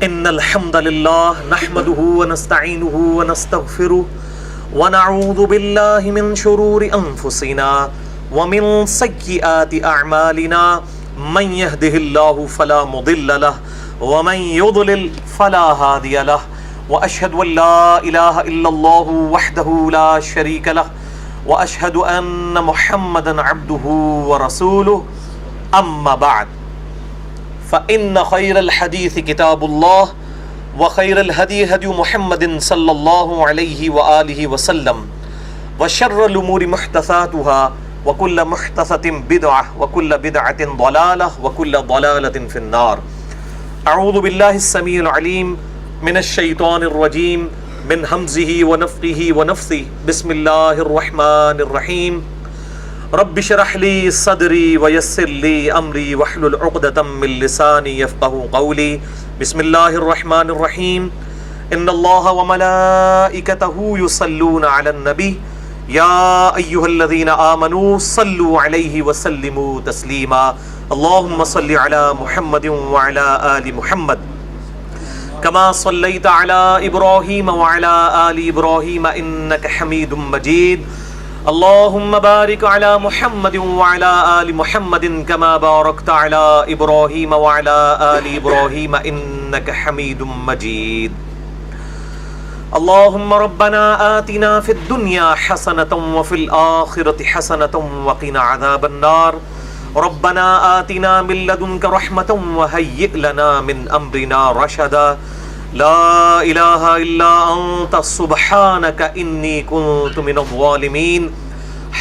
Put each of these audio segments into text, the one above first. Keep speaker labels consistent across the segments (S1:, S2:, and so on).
S1: ان الحمد للہ نحمده ونستعینه ونستغفره ونعوذ باللہ من شرور انفسنا ومن سیئات اعمالنا من يهده اللہ فلا مضل له ومن يضلل فلا هادی له واشهد ان لا الہ الا اللہ وحدہ لا شریک له واشهد ان محمدا عبدہ ورسولہ اما بعد فإن خير الحديث كتاب الله وخير الهدي هدي محمد صلى الله عليه وآله وسلم وشر الأمور محدثاتها وكل محدثة بدعة وكل بدعة ضلالة وكل ضلالة في النار. أعوذ بالله السميع العليم من الشيطان الرجيم من همزه ونفخه ونفثه. بسم الله الرحمن الرحيم. رب اشرح لي صدري ويسر لي امري واحلل عقدة من لساني يفقهوا قولي. بسم الله الرحمن الرحيم. ان الله وملائكته يصلون على النبي يا ايها الذين امنوا صلوا عليه وسلموا تسليما. اللهم صل على محمد وعلى ال محمد كما صليت على ابراهيم وعلى ال ابراهيم انك حميد مجيد. اللهم بارك على محمد وعلى آل محمد كما باركت على إبراهيم وعلى آل إبراهيم إنك حميد مجيد. اللهم ربنا آتنا في الدنيا حسنة وفي الآخرة حسنة وقنا عذاب النار. ربنا آتنا من لدنك رحمة وهيئ لنا من أمرنا رشدا. لا الہ الا انت سبحانک انی کنت من الظالمین.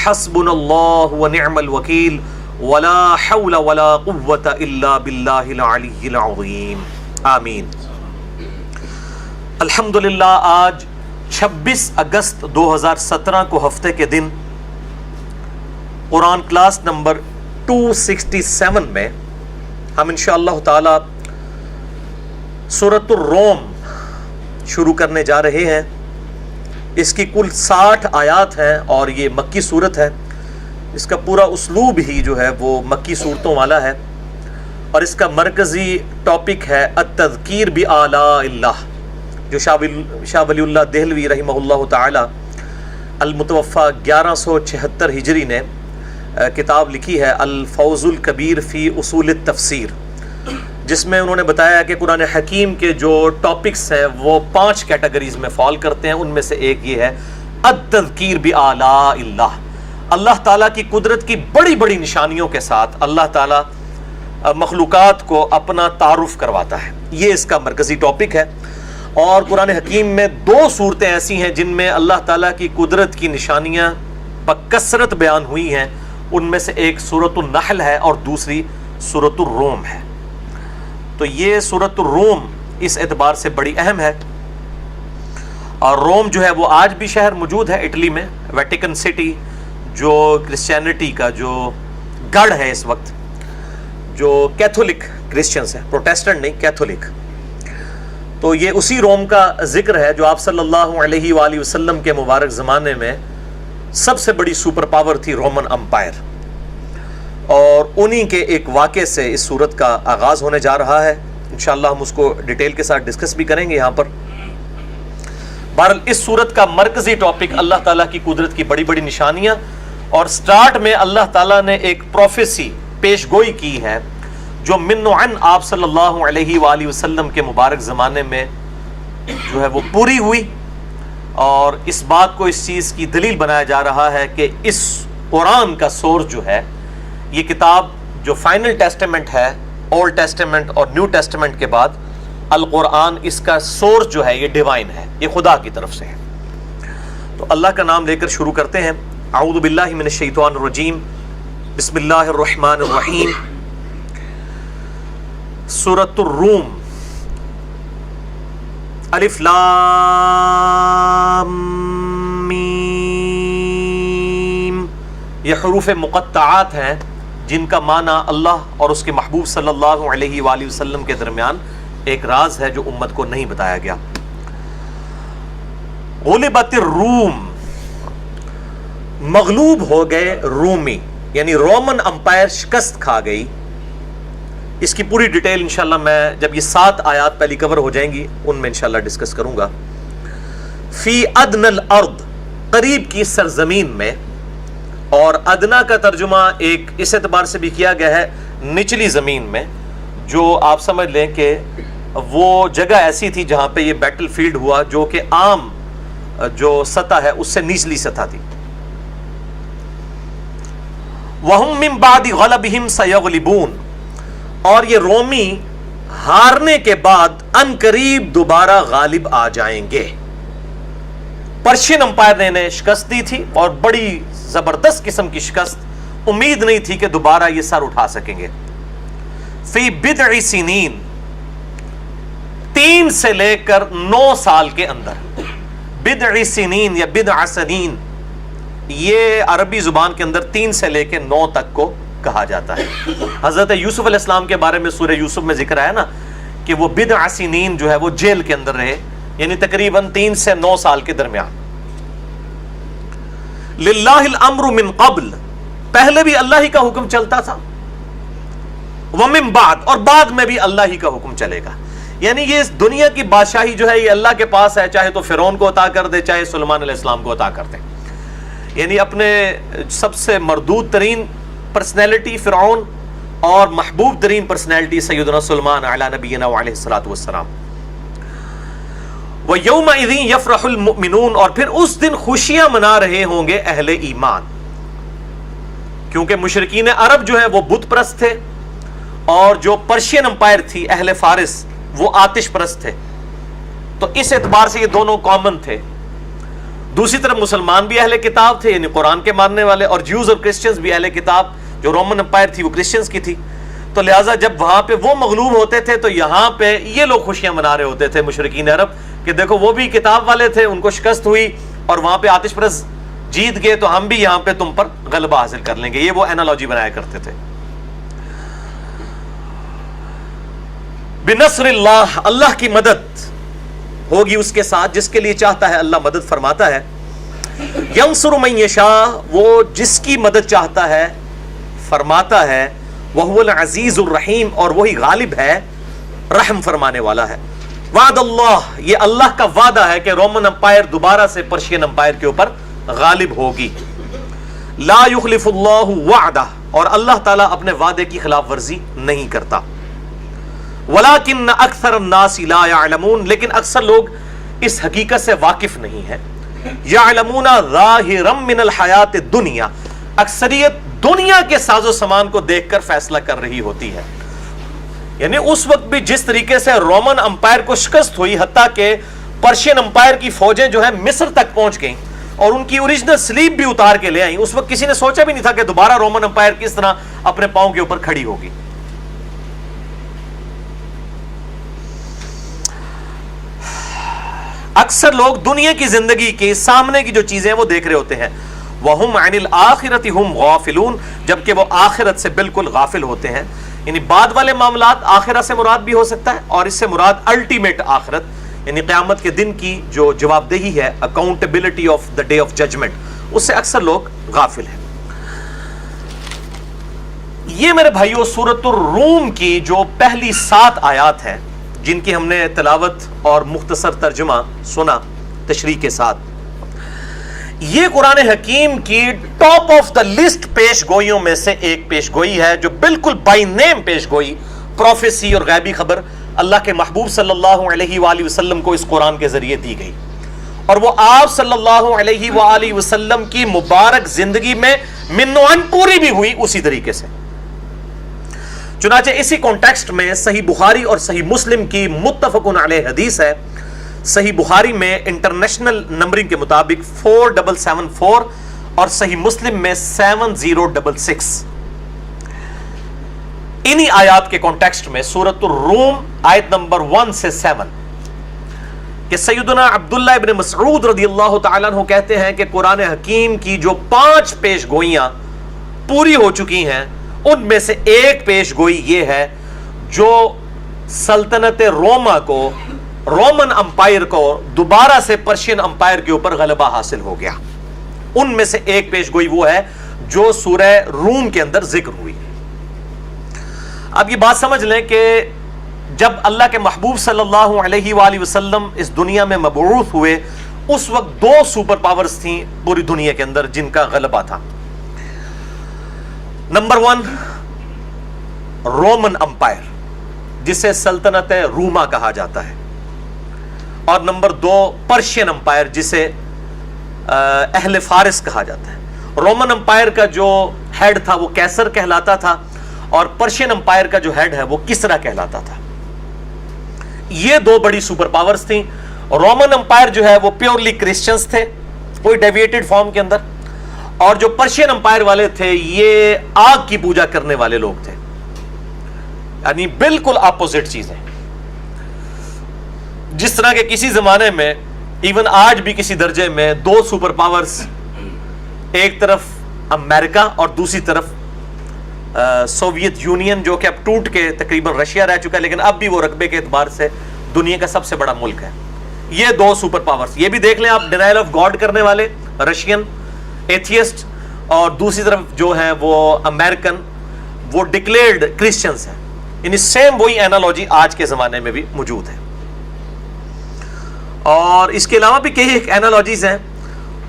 S1: حسبنا اللہ ونعم الوکیل ولا حول ولا قوة الا باللہ العلی العظیم. آمین. الحمدللہ آج 26 اگست 2017 کو ہفتے کے دن قرآن کلاس نمبر 267 میں ہم انشاءاللہ تعالی سورۃ الروم شروع کرنے جا رہے ہیں. اس کی کل 60 آیات ہیں اور یہ مکی صورت ہے. اس کا پورا اسلوب ہی جو ہے وہ مکی صورتوں والا ہے اور اس کا مرکزی ٹاپک ہے التذکیر بآلاء اللہ، جو شاہ ولی اللہ دہلوی رحمہ اللہ تعالی المتوفی 1176 ہجری نے کتاب لکھی ہے الفوز الکبیر فی اصول التفسیر، جس میں انہوں نے بتایا کہ قرآن حکیم کے جو ٹاپکس ہیں وہ 5 کیٹیگریز میں فال کرتے ہیں. ان میں سے ایک یہ ہے التذکیر بآلاء اللہ، اللہ تعالیٰ کی قدرت کی بڑی بڑی نشانیوں کے ساتھ اللہ تعالیٰ مخلوقات کو اپنا تعارف کرواتا ہے. یہ اس کا مرکزی ٹاپک ہے. اور قرآن حکیم میں 2 صورتیں ایسی ہیں جن میں اللہ تعالیٰ کی قدرت کی نشانیاں بکثرت بیان ہوئی ہیں. ان میں سے ایک سورۃ النحل ہے اور دوسری سورۃ الروم ہے. تو یہ سورۃ الروم اس اعتبار سے بڑی اہم ہے. اور روم جو ہے وہ آج بھی شہر موجود ہے اٹلی میں، ویٹیکن سٹی، جو کرسچینٹی کا جو گڑھ ہے اس وقت، جو کیتھولک کرسچنز ہیں، پروٹیسٹنٹ نہیں، کیتھولک. تو یہ اسی روم کا ذکر ہے جو آپ صلی اللہ علیہ وآلہ وسلم کے مبارک زمانے میں سب سے بڑی سپر پاور تھی، رومن امپائر. اور انہی کے ایک واقعے سے اس صورت کا آغاز ہونے جا رہا ہے. انشاءاللہ ہم اس کو ڈیٹیل کے ساتھ ڈسکس بھی کریں گے یہاں پر. بہرحال اس صورت کا مرکزی ٹاپک اللہ تعالیٰ کی قدرت کی بڑی بڑی نشانیاں، اور سٹارٹ میں اللہ تعالیٰ نے ایک پروفیسی پیش گوئی کی ہے جو من و عن آپ صلی اللہ علیہ وآلہ وسلم کے مبارک زمانے میں جو ہے وہ پوری ہوئی. اور اس بات کو اس چیز کی دلیل بنایا جا رہا ہے کہ اس قرآن کا سورس جو ہے، یہ کتاب جو فائنل ٹیسٹمنٹ ہے، اولڈ ٹیسٹمنٹ اور نیو ٹیسٹمنٹ کے بعد القرآن، اس کا سورس جو ہے یہ ڈیوائن ہے، یہ خدا کی طرف سے ہے. تو اللہ کا نام لے کر شروع کرتے ہیں. اعوذ باللہ من الشیطان الرجیم. بسم اللہ الرحمن الرحیم. سورۃ الروم. الف لام میم. یہ حروف مقطعات ہیں جن کا معنی اللہ اور اس کے محبوب صلی اللہ علیہ وآلہ وسلم کے درمیان ایک راز ہے جو امت کو نہیں بتایا گیا. غلبت الروم، مغلوب ہو گئے رومی، یعنی رومن امپائر شکست کھا گئی. اس کی پوری ڈیٹیل انشاءاللہ میں جب یہ 7 آیات پہلی کور ہو جائیں گی ان میں انشاءاللہ ڈسکس کروں گا. فی ادنى الارض، قریب کی سرزمین میں، اور ادنا کا ترجمہ ایک اس اعتبار سے بھی کیا گیا ہے نچلی زمین میں، جو آپ سمجھ لیں کہ وہ جگہ ایسی تھی جہاں پہ یہ بیٹل فیلڈ ہوا جو کہ عام جو سطح ہے اس سے نچلی سطح تھی. وَهُمْ مِنْ بَعْدِ غَلَبِهِمْ سَيَغْلِبُونَ، اور یہ رومی ہارنے کے بعد ان قریب دوبارہ غالب آ جائیں گے. پرشین امپائر نے انہیں شکست دی تھی اور بڑی زبردست قسم کی شکست، امید نہیں تھی کہ دوبارہ یہ سر اٹھا سکیں گے. فی بضع سنین، 3 سے لے کر 9 سال کے اندر. بضع سنین یا بضع سنین یہ عربی زبان کے اندر 3 سے لے کے 9 تک کو کہا جاتا ہے. حضرت یوسف علیہ السلام کے بارے میں سورہ یوسف میں ذکر آیا نا کہ وہ بضع سنین جو ہے وہ جیل کے اندر رہے، یعنی تقریباً 3 سے 9 سال کے درمیان. للہ الامر من قبل، پہلے بھی اللہ ہی کا حکم چلتا تھا، ومن بعد، اور بعد میں بھی اللہ ہی کا حکم چلے گا. یعنی یہ اس دنیا کی بادشاہی جو ہے یہ اللہ کے پاس ہے، چاہے تو فرعون کو عطا کر دے چاہے سلیمان علیہ السلام کو عطا کر دے. یعنی اپنے سب سے مردود ترین پرسنالٹی فرعون اور محبوب ترین پرسنالٹی سیدنا سلیمان علی نبینا وعلیہ الصلوۃ والسلام. وَيَوْمَئِذٍ يَفْرَحُ الْمُؤْمِنُونَ، اور پھر اس دن خوشیاں منا رہے ہوں گے اہل ایمان، کیونکہ مشرکین عرب جو ہے وہ بت پرست تھے اور جو پرشین امپائر تھی اہل فارس وہ آتش پرست تھے، تو اس اعتبار سے یہ دونوں کامن تھے. دوسری طرف مسلمان بھی اہل کتاب تھے یعنی قرآن کے ماننے والے، اور جیوز اور کرسچنز بھی اہل کتاب، جو رومن امپائر تھی وہ کرسچنز کی تھی. تو لہٰذا جب وہاں پہ وہ مغلوب ہوتے تھے تو یہاں پہ یہ لوگ خوشیاں منا رہے ہوتے تھے مشرکین عرب کہ دیکھو وہ بھی کتاب والے تھے، ان کو شکست ہوئی اور وہاں پہ آتش پرست جیت گئے تو ہم بھی یہاں پہ تم پر غلبہ حاصل کر لیں گے. یہ وہ اینالوجی بنایا کرتے تھے. بنصر اللہ، اللہ کی مدد ہوگی اس کے ساتھ جس کے لیے چاہتا ہے اللہ مدد فرماتا ہے. ینصر من یشاء، وہ جس کی مدد چاہتا ہے فرماتا ہے. وہو العزیز الرحیم، اور وہی غالب ہے رحم فرمانے والا ہے. وعد اللہ، یہ اللہ کا وعدہ ہے کہ رومن امپائر دوبارہ سے پرشین امپائر کے اوپر غالب ہوگی. لا یخلف اللہ وعدہ، اور اللہ تعالیٰ اپنے وعدے کی خلاف ورزی نہیں کرتا. ولکن اکثر الناس لا یعلمون، لیکن اکثر لوگ اس حقیقت سے واقف نہیں ہیں. یعلمون ظاہرا من الحیات الدنیا، اکثریت دنیا کے ساز و سامان کو دیکھ کر فیصلہ کر رہی ہوتی ہے. یعنی اس وقت بھی جس طریقے سے رومن امپائر کو شکست ہوئی، حتیٰ کہ پرشین امپائر کی فوجیں جو ہے مصر تک پہنچ گئیں اور ان کی اوریجنل سلیب بھی اتار کے لے آئیں، اس وقت کسی نے سوچا بھی نہیں تھا کہ دوبارہ رومن امپائر کس طرح اپنے پاؤں کے اوپر کھڑی ہوگی. اکثر لوگ دنیا کی زندگی کے سامنے کی جو چیزیں وہ دیکھ رہے ہوتے ہیں. وَهُمْ عَنِ الْآخِرَةِ هُمْ غَافِلُونَ، جبکہ وہ آخرت سے بالکل غافل ہوتے ہیں. یعنی بعد والے معاملات آخرت سے مراد بھی ہو سکتا ہے، اور اس سے مراد الٹیمیٹ آخرت یعنی قیامت کے دن کی جو جواب دہی ہے، accountability of the day of judgment, اس سے اکثر لوگ غافل ہیں. یہ میرے بھائیو سورۃ الروم کی جو پہلی 7 آیات ہیں جن کی ہم نے تلاوت اور مختصر ترجمہ سنا تشریح کے ساتھ، یہ قرآن حکیم کی ٹاپ آف دا لسٹ پیش گوئیوں میں سے ایک پیش گوئی ہے، جو بالکل بائی نیم پیش گوئی، پروفیسی اور غیبی خبر اللہ کے محبوب صلی اللہ علیہ وآلہ وسلم کو اس قرآن کے ذریعے دی گئی، اور وہ آپ صلی اللہ علیہ وآلہ وسلم کی مبارک زندگی میں منوان پوری بھی ہوئی اسی طریقے سے. چنانچہ اسی کانٹیکسٹ میں صحیح بخاری اور صحیح مسلم کی متفقن علیہ حدیث ہے. صحیح بخاری میں انٹرنیشنل نمبرنگ کے مطابق 4774 اور صحیح مسلم میں 7066. انہی آیات کے کانٹیکسٹ میں سورۃ الروم آیت نمبر 1 سے 7 کہ سیدنا عبداللہ ابن مسعود رضی اللہ تعالیٰ عنہ کہتے ہیں کہ قرآن حکیم کی جو 5 پیش گوئیاں پوری ہو چکی ہیں، ان میں سے ایک پیش گوئی یہ ہے جو سلطنت روما کو، رومن امپائر کو دوبارہ سے پرشین امپائر کے اوپر غلبہ حاصل ہو گیا. ان میں سے ایک پیش گوئی وہ ہے جو سورہ روم کے اندر ذکر ہوئی. اب یہ بات سمجھ لیں کہ جب اللہ کے محبوب صلی اللہ علیہ وآلہ وسلم اس دنیا میں مبعوث ہوئے اس وقت دو سپر پاورز تھیں پوری دنیا کے اندر جن کا غلبہ تھا. نمبر 1 رومن امپائر جسے سلطنت روما کہا جاتا ہے, اور نمبر 2 پرشین امپائر جسے اہل فارس کہا جاتا ہے. رومن امپائر کا جو ہیڈ تھا وہ کیسر کہلاتا تھا, اور پرشین امپائر کا جو ہیڈ ہے وہ کسرا کہلاتا تھا. یہ دو بڑی سپر پاورز تھیں. رومن امپائر جو ہے وہ پیورلی کرسچنز تھے, کوئی ڈیویٹڈ فارم کے اندر, اور جو پرشین امپائر والے تھے یہ آگ کی پوجا کرنے والے لوگ تھے, یعنی بالکل اپوزٹ چیزیں. جس طرح کہ کسی زمانے میں ایون آج بھی کسی درجے میں دو سپر پاورز, ایک طرف امریکہ اور دوسری طرف سوویت یونین جو کہ اب ٹوٹ کے تقریباً رشیا رہ چکا ہے, لیکن اب بھی وہ رقبے کے اعتبار سے دنیا کا سب سے بڑا ملک ہے. یہ دو سپر پاورز, یہ بھی دیکھ لیں آپ, ڈینائل آف گاڈ کرنے والے رشین ایتھیسٹ, اور دوسری طرف جو ہے وہ امریکن, وہ ڈکلیئرڈ کرسچنز ہیں. یعنی سیم وہی اینالوجی آج کے زمانے میں بھی موجود ہے. اور اس کے علاوہ بھی کئی اینالوجیز ہیں.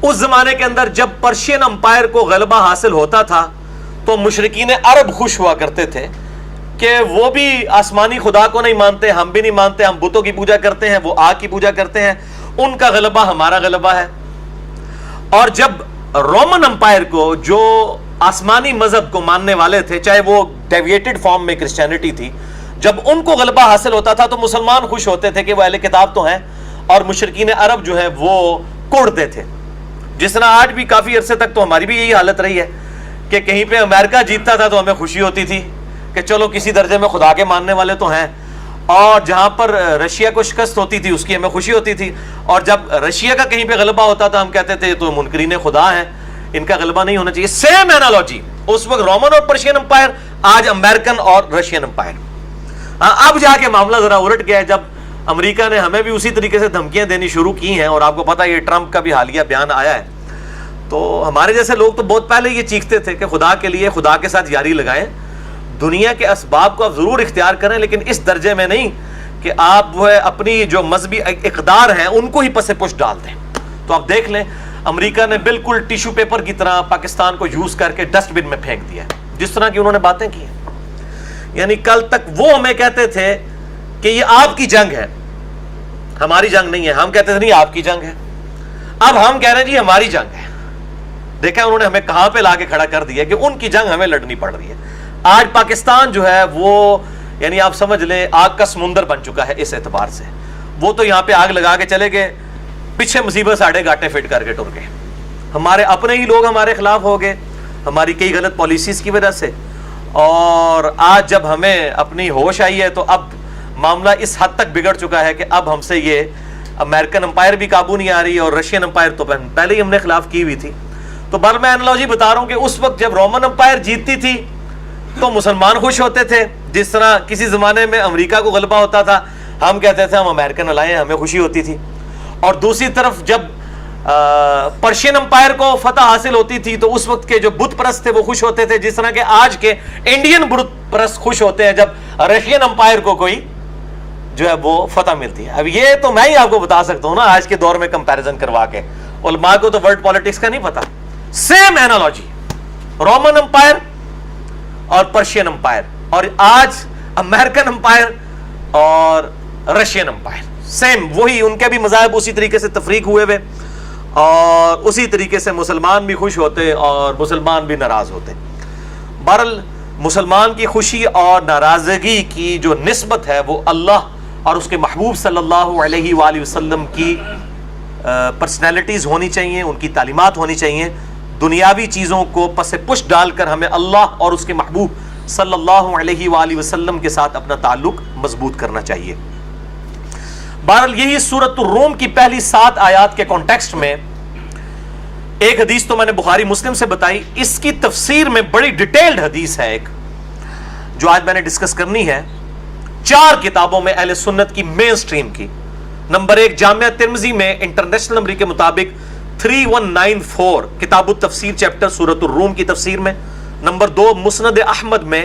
S1: اس زمانے کے اندر جب پرشین امپائر کو غلبہ حاصل ہوتا تھا تو مشرکین عرب خوش ہوا کرتے تھے کہ وہ بھی آسمانی خدا کو نہیں مانتے, ہم بھی نہیں مانتے, ہم بتوں کی پوجا کرتے ہیں, وہ آگ کی پوجا کرتے ہیں, ان کا غلبہ ہمارا غلبہ ہے. اور جب رومن امپائر کو, جو آسمانی مذہب کو ماننے والے تھے, چاہے وہ ڈیویٹڈ فارم میں کرسچینٹی تھی, جب ان کو غلبہ حاصل ہوتا تھا تو مسلمان خوش ہوتے تھے کہ وہ اہل کتاب تو ہیں, اور مشرکین عرب جو ہے وہ کوڑتے تھے. جس طرح آج بھی کافی عرصے تک تو ہماری بھی یہی حالت رہی ہے کہ کہیں پہ امریکہ جیتتا تھا تو ہمیں خوشی ہوتی تھی کہ چلو کسی درجے میں خدا کے ماننے والے تو ہیں, اور جہاں پر رشیا کو شکست ہوتی تھی اس کی ہمیں خوشی ہوتی تھی, اور جب رشیا کا کہیں پہ غلبہ ہوتا تھا ہم کہتے تھے تو منکرین خدا ہیں, ان کا غلبہ نہیں ہونا چاہیے. سیم اینالوجی اس وقت رومن اور پرشین امپائر, آج امریکن اور رشین امپائر. اب جا کے معاملہ ذرا الٹ گیا ہے جب امریکہ نے ہمیں بھی اسی طریقے سے دھمکیاں دینی شروع کی ہیں, اور آپ کو پتا یہ ٹرمپ کا بھی حالیہ بیان آیا ہے. تو ہمارے جیسے لوگ تو بہت پہلے یہ چیختے تھے کہ خدا کے لیے, خدا کے ساتھ یاری لگائیں, دنیا کے اسباب کو آپ ضرور اختیار کریں, لیکن اس درجے میں نہیں کہ آپ وہ اپنی جو مذہبی اقدار ہیں ان کو ہی پس پش ڈال دیں. تو آپ دیکھ لیں امریکہ نے بالکل ٹیشو پیپر کی طرح پاکستان کو یوز کر کے ڈسٹ بن میں پھینک دیا, جس طرح کی انہوں نے باتیں کی. یعنی کل تک وہ ہمیں کہتے تھے کہ یہ آپ کی جنگ ہے, ہماری جنگ نہیں ہے, ہم کہتے تھے نہیں آپ کی جنگ ہے, اب ہم کہہ رہے ہیں جی ہماری جنگ ہے. دیکھیں انہوں نے ہمیں کہاں پہ لا کے کھڑا کر دیا کہ ان کی جنگ ہمیں لڑنی پڑ رہی ہے. آج پاکستان جو ہے وہ یعنی آپ سمجھ لیں آگ کا سمندر بن چکا ہے اس اعتبار سے. وہ تو یہاں پہ آگ لگا کے چلے گئے, پیچھے مصیبت ساڑھے گاٹے فٹ کر کے ٹر گئے. ہمارے اپنے ہی لوگ ہمارے خلاف ہو گئے ہماری کئی غلط پالیسیز کی وجہ سے, اور آج جب ہمیں اپنی ہوش آئی ہے تو اب معاملہ اس حد تک بگڑ چکا ہے کہ اب ہم سے یہ امریکن امپائر بھی قابو نہیں آ رہی, اور رشین امپائر تو پہلے ہی ہم نے خلاف کی ہوئی تھی. تو بر میں اینالوجی بتا رہا ہوں کہ اس وقت جب رومن امپائر جیتتی تھی تو مسلمان خوش ہوتے تھے, جس طرح کسی زمانے میں امریکہ کو غلبہ ہوتا تھا ہم کہتے تھے ہم امریکن لائے ہیں, ہمیں خوشی ہوتی تھی. اور دوسری طرف جب پرشین امپائر کو فتح حاصل ہوتی تھی تو اس وقت کے جو بت پرست تھے وہ خوش ہوتے تھے, جس طرح کہ آج کے انڈین بت پرست خوش ہوتے ہیں جب رشین امپائر کو کوئی جو ہے وہ فتح ملتی ہے. اب یہ تو میں ہی آپ کو بتا سکتا ہوں نا آج کے دور میں کمپیریزن کروا کے, علماء کو تو ورلڈ پالیٹکس کا نہیں پتا. سیم اینالوجی رومن امپائر اور پرشین امپائر, اور آج امریکن امپائر اور رشین امپائر, سیم وہی, ان کے بھی مذاہب اسی طریقے سے تفریق ہوئے ہوئے, اور اسی طریقے سے مسلمان بھی خوش ہوتے اور مسلمان بھی ناراض ہوتے. بہرحال مسلمان کی خوشی اور ناراضگی کی جو نسبت ہے وہ اللہ اور اس کے محبوب صلی اللہ علیہ وآلہ وسلم کی پرسنالٹیز ہونی چاہیے, ان کی تعلیمات ہونی چاہیے. دنیاوی چیزوں کو پس پش ڈال کر ہمیں اللہ اور اس کے محبوب صلی اللہ علیہ وآلہ وسلم کے ساتھ اپنا تعلق مضبوط کرنا چاہیے. بہرحال یہی سورۃ الروم کی پہلی 7 آیات کے کانٹیکسٹ میں ایک حدیث تو میں نے بخاری مسلم سے بتائی, اس کی تفسیر میں بڑی ڈیٹیلڈ حدیث ہے ایک جو آج میں نے ڈسکس کرنی ہے 4 کتابوں میں اہل سنت کی مین سٹریم کی. نمبر 1 جامعہ ترمذی میں انٹرنیشنل نمبر کے مطابق 3194 کتاب التفسیر چیپٹر سورۃ الروم کی تفسیر میں. نمبر 2 مسند احمد میں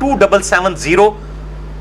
S1: 2770,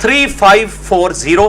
S1: 3540,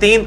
S1: 3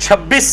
S1: 26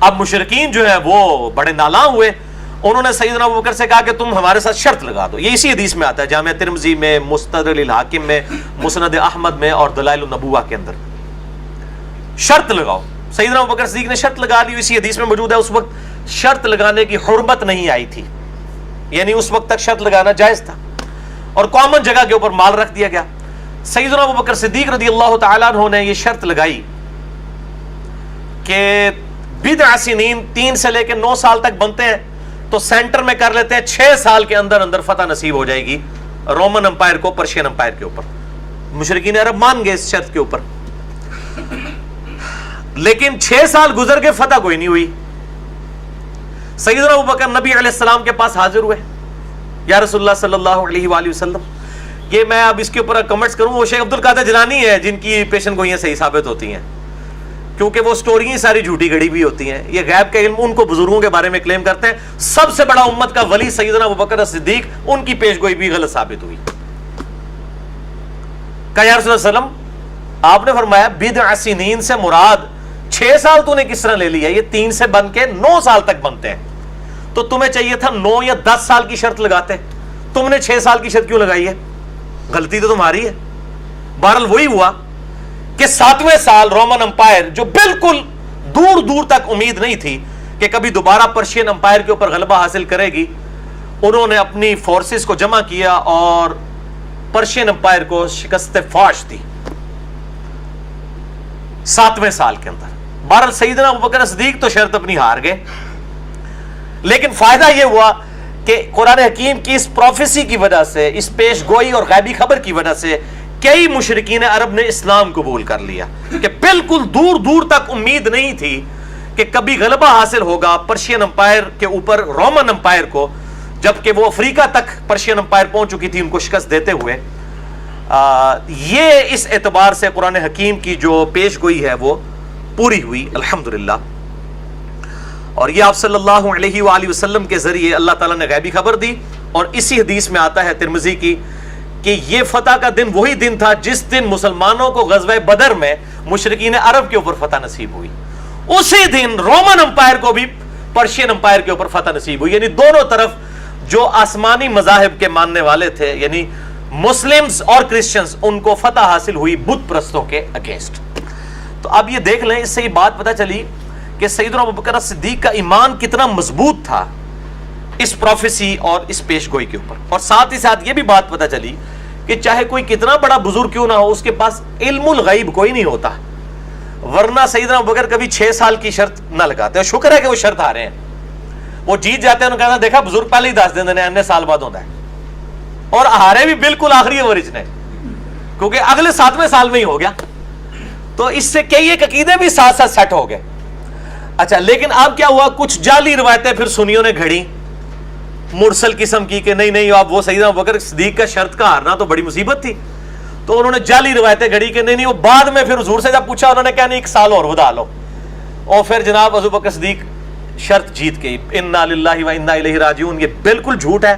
S1: اب مشرکین جو ہیں وہ بڑے نالاں ہوئے، انہوں نے سیدنا ابوبکر سے کہا کہ تم ہمارے ساتھ شرط لگا دو. یہ اسی حدیث میں آتا ہے، جامعہ ترمذی میں، مستدرک الحاکم میں، مسند احمد میں اور دلائل النبوہ کے اندر. شرط لگاؤ. سیدنا ابوبکر صدیق نے شرط لگا لی. اسی حدیث میں موجود ہے اس وقت شرط لگانے کی حرمت نہیں آئی تھی، یعنی اس وقت تک شرط لگانا جائز تھا اور کامن جگہ کے اوپر مال رکھ دیا گیا. سیدنا ابوبکر صدیق رضی اللہ تعالیٰ عنہ نے یہ شرط لگائی کہ بضع سنین 3 سے لے کے 9 سال تک بنتے ہیں تو سینٹر میں کر لیتے ہیں 6 سال کے اندر اندر فتح نصیب ہو جائے گی رومن امپائر کو، پرشین امپائر کے اوپر. مشرکین عرب مان گئے اس شرط کے اوپر، لیکن 6 سال گزر کے فتح کوئی نہیں ہوئی. سیدنا ابوبکر نبی علیہ السلام کے پاس حاضر ہوئے، یا رسول اللہ صلی اللہ علیہ وآلہ وسلم. یہ میں اب اس کے اوپر کمنٹس کروں، وہ شیخ عبد القادر جیلانی ہے جن کی پیشن گوئیاں صحیح ثابت ہوتی ہیں، کیونکہ وہ سٹوریاں ساری جھوٹی گڑی بھی ہوتی ہیں. یہ غیب کا علم ان کو بزرگوں کے بارے میں کلیم کرتے ہیں. سب سے بڑا امت کا ولی سیدنا ابوبکر صدیق، ان کی پیش گوئی بھی غلط ثابت ہوئی. کہا یا رسول اللہ صلی اللہ علیہ وسلم، آپ نے فرمایا بضع سنین سے مراد 6 سال تو نے کس طرح لے لیا؟ یہ 3 سے بن کے 9 سال تک بنتے ہیں، تو تمہیں چاہیے تھا 9 یا 10 سال کی شرط لگاتے، تم نے 6 سال کی شرط کیوں لگائی ہے؟ غلطی تو تمہاری ہے. بہرحال وہی ہوا کہ 7ویں سال رومن امپائر، جو بالکل دور دور تک امید نہیں تھی کہ کبھی دوبارہ پرشین امپائر کے اوپر غلبہ حاصل کرے گی، انہوں نے اپنی فورسز کو جمع کیا اور پرشین امپائر کو شکست فاش دی 7ویں سال کے اندر. بہرحال سیدنا ابوبکر صدیق تو شرط اپنی ہار گئے، لیکن فائدہ یہ ہوا کہ قرآن حکیم کی اس پروفیسی کی وجہ سے، اس پیش گوئی اور غیبی خبر کی وجہ سے کئی مشرکین عرب نے اسلام قبول کر لیا کہ بالکل دور دور تک امید نہیں تھی کہ کبھی غلبہ حاصل ہوگا پرشین امپائر کے اوپر رومن امپائر کو، جبکہ وہ افریقہ تک پرشین امپائر پہنچ چکی تھی ان کو شکست دیتے ہوئے. یہ اس اعتبار سے قرآن حکیم کی جو پیش گوئی ہے وہ پوری ہوئی الحمدللہ. اور یہ آپ صلی اللہ علیہ وآلہ وسلم کے ذریعے اللہ تعالیٰ نے غیبی خبر دی. اور اسی حدیث میں آتا ہے ترمذی کی کہ یہ فتح کا دن وہی دن تھا جس دن مسلمانوں کو غزوہ بدر میں مشرکین عرب کے اوپر فتح نصیب ہوئی. اسی دن رومن امپائر کو بھی پرشین امپائر کے اوپر فتح نصیب ہوئی. یعنی دونوں طرف جو آسمانی مذاہب کے ماننے والے تھے، یعنی مسلمز اور کرسچنز، ان کو فتح حاصل ہوئی بت پرستوں کے اگینسٹ. تو اب یہ دیکھ لیں، اس سے یہ بات پتہ چلی کہ سیدنا ابوبکر صدیق کا ایمان کتنا مضبوط تھا اس پروفیسی اور اس پیش گوئی کے اوپر. اور ساتھ ہی ساتھ یہ بھی بات پتہ چلی کہ چاہے کوئی کتنا بڑا بزرگ کیوں نہ ہو، اس کے پاس علم الغیب کوئی نہیں ہوتا، ورنہ سیدنا ابوبکر کبھی 6 سال کی شرط نہ لگاتے. شکر ہے کہ وہ شرط ہارے ہیں، وہ جیت جاتے ہیں، انہوں نے کہا دیکھا بزرگ پہلے ہی 10 دن انے سال بعد ہوتا ہے، اور ہارے بھی بالکل آخری اوورج نے، کیونکہ اگلے 7ویں سال میں ہی ہو گیا. تو اس سے کئی ایک عقیدے بھی ساتھ ساتھ سیٹ ہو گئے. اچھا، لیکن اب کیا ہوا؟ کچھ جعلی روایتیں پھر سنیوں نے گھڑی مرسل قسم کی کہ نہیں اب وہ سیدنا ابوبکر صدیق کا شرط کا ہارنا تو بڑی مصیبت تھی. تو انہوں نے جعلی روایتیں گھڑی کہ نہیں وہ بعد میں پھر حضور سے جب پوچھا انہوں نے کہا نہیں 1 سال اور ودا لو، اور پھر جناب ابوبکر صدیق شرط جیت گئی. انا للہ و انا الیہ راجعون. یہ بالکل جھوٹ ہے.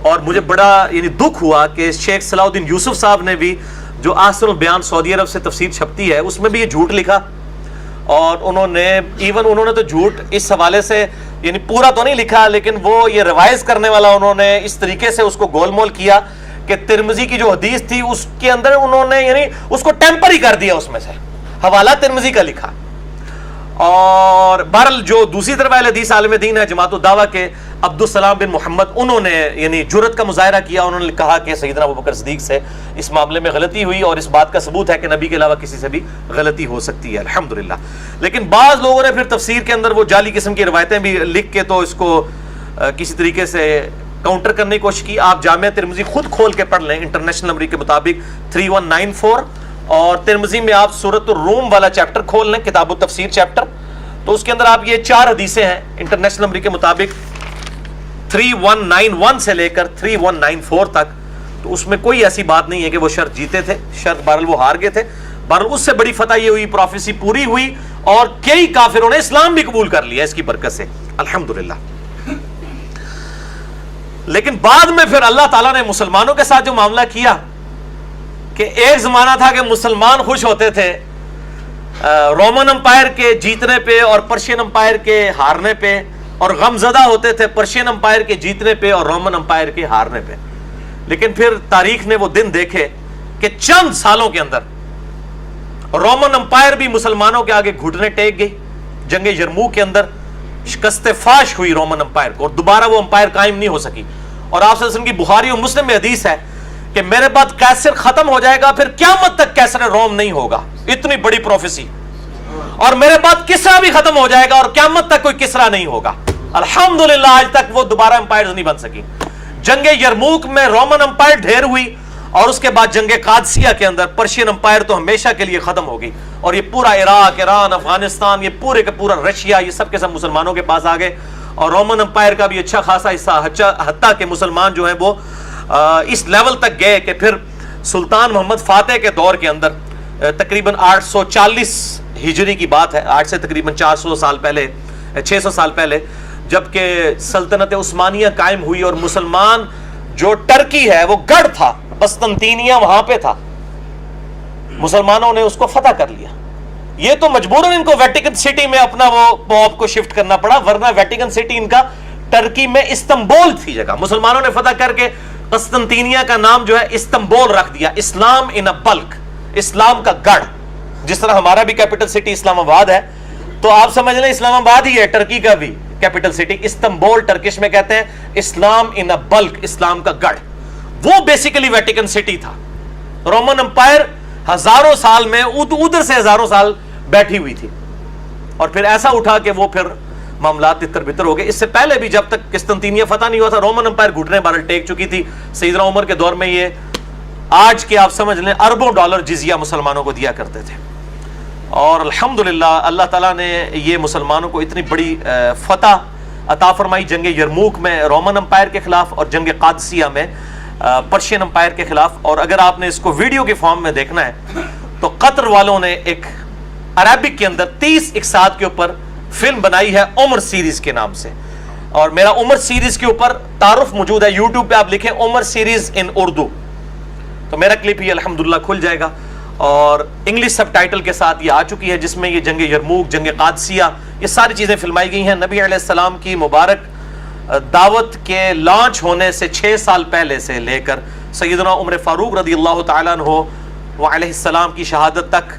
S1: اور مجھے بڑا یعنی دکھ ہوا کہ شیخ صلاح الدین یوسف صاحب نے بھی جو احسن البیان سعودی عرب سے تفسیر چھپتی ہے اس میں بھی یہ جھوٹ لکھا، اور انہوں نے تو جھوٹ اس حوالے سے یعنی پورا تو نہیں لکھا، لیکن وہ یہ ریوائز کرنے والا انہوں نے اس طریقے سے اس کو گول مول کیا کہ ترمذی کی جو حدیث تھی اس کے اندر انہوں نے یعنی اس کو ٹیمپر ہی کر دیا، اس میں سے حوالہ ترمذی کا لکھا. اور بہرحال جو دوسری طرف اہل حدیث عالم دین ہے جماعت الدعوہ کے عبدالسلام بن محمد، انہوں نے یعنی جرأت کا مظاہرہ کیا. انہوں نے کہا کہ سیدنا ابوبکر صدیق سے اس معاملے میں غلطی ہوئی، اور اس بات کا ثبوت ہے کہ نبی کے علاوہ کسی سے بھی غلطی ہو سکتی ہے الحمدللہ. لیکن بعض لوگوں نے پھر تفسیر کے اندر وہ جعلی قسم کی روایتیں بھی لکھ کے تو اس کو کسی طریقے سے کاؤنٹر کرنے کی کوشش کی. آپ جامعہ ترمذی خود کھول کے پڑھ لیں انٹرنیشنل نمبر کے مطابق 3194، اور ترمذی میں آپ سورۃ الروم والا چیپٹر کھول لیں، کتاب التفسیر چیپٹر، تو اس کے اندر آپ یہ 4 حدیثیں ہیں انٹرنیشنل نمبر کے مطابق 3191 سے لے کر 3194 تک. تو اس میں کوئی ایسی بات نہیں ہے کہ وہ شرط جیتے تھے، شرط بہرحال وہ ہار گئے تھے. بہرحال اس سے بڑی فتح یہ ہوئی، پروفیسی پوری ہوئی، اور کئی کافروں نے اسلام بھی قبول کر لیا اس کی برکت سے الحمدللہ. لیکن بعد میں پھر اللہ تعالیٰ نے مسلمانوں کے ساتھ جو معاملہ کیا کہ ایک زمانہ تھا کہ مسلمان خوش ہوتے تھے رومن امپائر کے جیتنے پہ اور پرشین امپائر کے ہارنے پہ، اور غم زدہ ہوتے تھے پرشین امپائر کے جیتنے پہ اور رومن امپائر کے ہارنے پہ. لیکن پھر تاریخ نے وہ دن دیکھے کہ چند سالوں کے اندر رومن امپائر بھی مسلمانوں کے آگے گھٹنے ٹیک گئی. جنگ یرموک کے اندر شکست فاش ہوئی رومن امپائر کو، اور دوبارہ وہ امپائر قائم نہیں ہو سکی. اور آپ صلی اللہ علیہ وسلم کی بخاری اور مسلم میں حدیث ہے کہ میرے بعد کیسر ختم ہو جائے گا، پھر قیامت تک کیسر روم نہیں ہوگا. اتنی بڑی پروفیسی. اور میرے بعد کسرا بھی ختم ہو جائے گا اور قیامت تک کوئی کسرا نہیں ہوگا. الحمدللہ آج تک وہ دوبارہ امپائرز نہیں بن سکی. جنگ یرموک میں رومن امپائر ڈھیر ہوئی، اور اس کے بعد جنگ قادسیہ کے اندر پرشین امپائر تو ہمیشہ کے لیے ختم ہو گئی، اور یہ پورا عراق، ایران، افغانستان، یہ پورے کا پورا رشیا، یہ سب کے سب مسلمانوں کے پاس آ گئے. اور رومن امپائر کا بھی اچھا خاصا حصہ، حتیٰ کہ مسلمان جو ہیں وہ اس لیول تک گئے کہ پھر سلطان محمد فاتح کے دور کے اندر تقریباً 840 ہجری کی بات ہے، آج سے تقریباً 400 سال پہلے، 600 سال پہلے، جبکہ سلطنت عثمانیہ قائم ہوئی اور مسلمان جو ٹرکی ہے وہ گڑھ تھا، قسطنطینیہ وہاں پہ تھا، مسلمانوں نے اس کو فتح کر لیا. یہ تو مجبوراً ان کو ویٹیکن سٹی میں اپنا وہ پوپ کو شفٹ کرنا پڑا، ورنہ ویٹیکن سٹی ان کا ٹرکی میں استنبول تھی جگہ. مسلمانوں نے فتح کر کے قسطنطینیہ کا نام جو ہے استنبول رکھ دیا. اسلام ان اے بلک، اسلام کا گڑھ. جس طرح ہمارا بھی کیپٹل سٹی اسلام آباد ہے، تو آپ سمجھ لیں اسلام آباد ہی ہے ٹرکی کا بھی کیپٹل سٹی. استنبول ٹرکش میں کہتے ہیں اسلام ان اے بلک، اسلام کا گڑھ. وہ بیسیکلی ویٹیکن سٹی تھا. رومن امپائر ہزاروں سال میں ادھر سے ہزاروں سال بیٹھی ہوئی تھی، اور پھر ایسا اٹھا کہ وہ پھر معاملات تتر بتر ہو گئے. اس سے پہلے بھی جب تک قسطنطینیہ فتح نہیں ہوا تھا، رومن امپائر گھٹنے بارل ٹیک چکی تھی. سیدنا عمر کے دور میں یہ آج کے آپ سمجھ لیں اربوں ڈالر جزیہ مسلمانوں کو دیا کرتے تھے. اور الحمدللہ اللہ تعالیٰ نے یہ مسلمانوں کو اتنی بڑی فتح عطا فرمائی جنگ یرموک میں رومن امپائر کے خلاف، اور جنگ قادسیہ میں پرشین امپائر کے خلاف. اور اگر آپ نے اس کو ویڈیو کے فارم میں دیکھنا ہے تو قطر والوں نے ایک عربک کے اندر 30 اقساط کے اوپر فلم بنائی ہے عمر سیریز کے نام سے. اور میرا عمر سیریز کے اوپر تعارف موجود ہے، یوٹیوب پہ آپ لکھیں عمر سیریز ان اردو تو میرا کلپ ہی الحمدللہ کھل جائے گا. اور انگلش سب ٹائٹل کے ساتھ یہ آ چکی ہے، جس میں یہ جنگ یرموک، جنگ قادسیہ، یہ ساری چیزیں فلمائی گئی ہیں. نبی علیہ السلام کی مبارک دعوت کے لانچ ہونے سے 6 سال پہلے سے لے کر سیدنا عمر فاروق رضی اللہ تعالیٰ عنہ وعلیہ السلام کی شہادت تک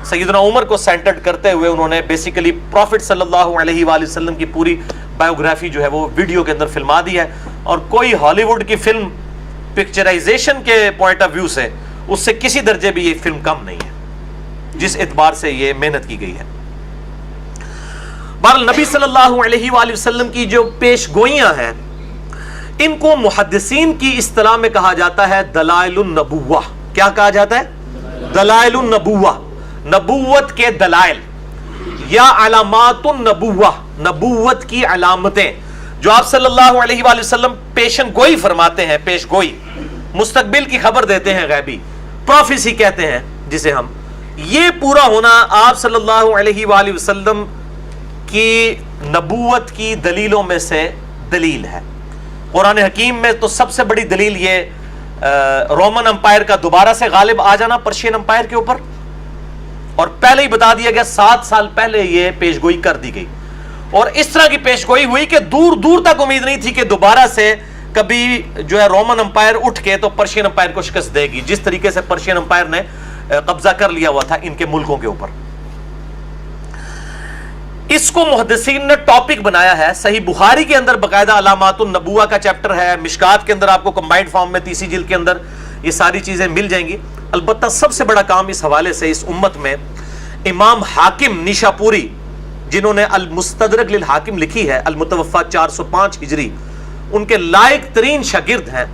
S1: سیدنا عمر کو سینٹرڈ کرتے ہوئے انہوں نے بیسیکلی پروفٹ صلی اللہ علیہ وآلہ وسلم کی پوری بایوگرافی جو ہے وہ ویڈیو کے اندر فلما دی ہے. اور کوئی ہالی ووڈ کی فلم پکچرائزیشن کے پوائنٹ آف ویو سے اس سے کسی درجے بھی یہ فلم کم نہیں ہے، جس اعتبار سے یہ محنت کی گئی ہے. بہرحال نبی صلی اللہ علیہ وآلہ وسلم کی جو پیش گوئیاں ہیں، ان کو محدثین کی اصطلاح میں کہا جاتا ہے دلائل النبوہ. کیا کہا جاتا ہے؟ دلائل النبوہ، نبوت کے دلائل یا علامات النبوہ، نبوت کی علامتیں جو آپ صلی اللہ علیہ وآلہ وسلم پیشن گوئی فرماتے ہیں. پیش گوئی، مستقبل کی خبر دیتے ہیں، غیبی پروفیسی کہتے ہیں جسے ہم. یہ پورا ہونا آپ صلی اللہ علیہ وآلہ وسلم کی نبوت کی دلیلوں میں سے دلیل ہے. قرآن حکیم میں تو سب سے بڑی دلیل یہ رومن امپائر کا دوبارہ سے غالب آ جانا پرشین امپائر کے اوپر، اور پہلے ہی بتا دیا گیا 7 سال پہلے یہ پیش گوئی کر دی گئی. اور اس طرح کی پیش گوئی ہوئی کہ دور دور تک امید نہیں تھی کہ دوبارہ سے کبھی جو ہے رومن امپائر اٹھ کے تو پرشین امپائر کو شکست دے گی، جس طریقے سے پرشین امپائر نے قبضہ کر لیا ہوا تھا ان کے ملکوں کے اوپر. اس کو محدثین نے ٹاپک بنایا ہے. صحیح بخاری کے اندر باقاعدہ علامات النبوہ کا چیپٹر ہے، مشکات کے اندر آپ کو کمبائنڈ فارم میں تیسری جلد کے اندر یہ ساری چیزیں مل جائیں گی. البتہ سب سے بڑا کام اس حوالے سے اس امت میں امام حاکم نیشا پوری، جنہوں نے المستدرک للحاکم لکھی ہے، المتوفا 405 ہجری، ان کے لائق ترین شاگرد ہیں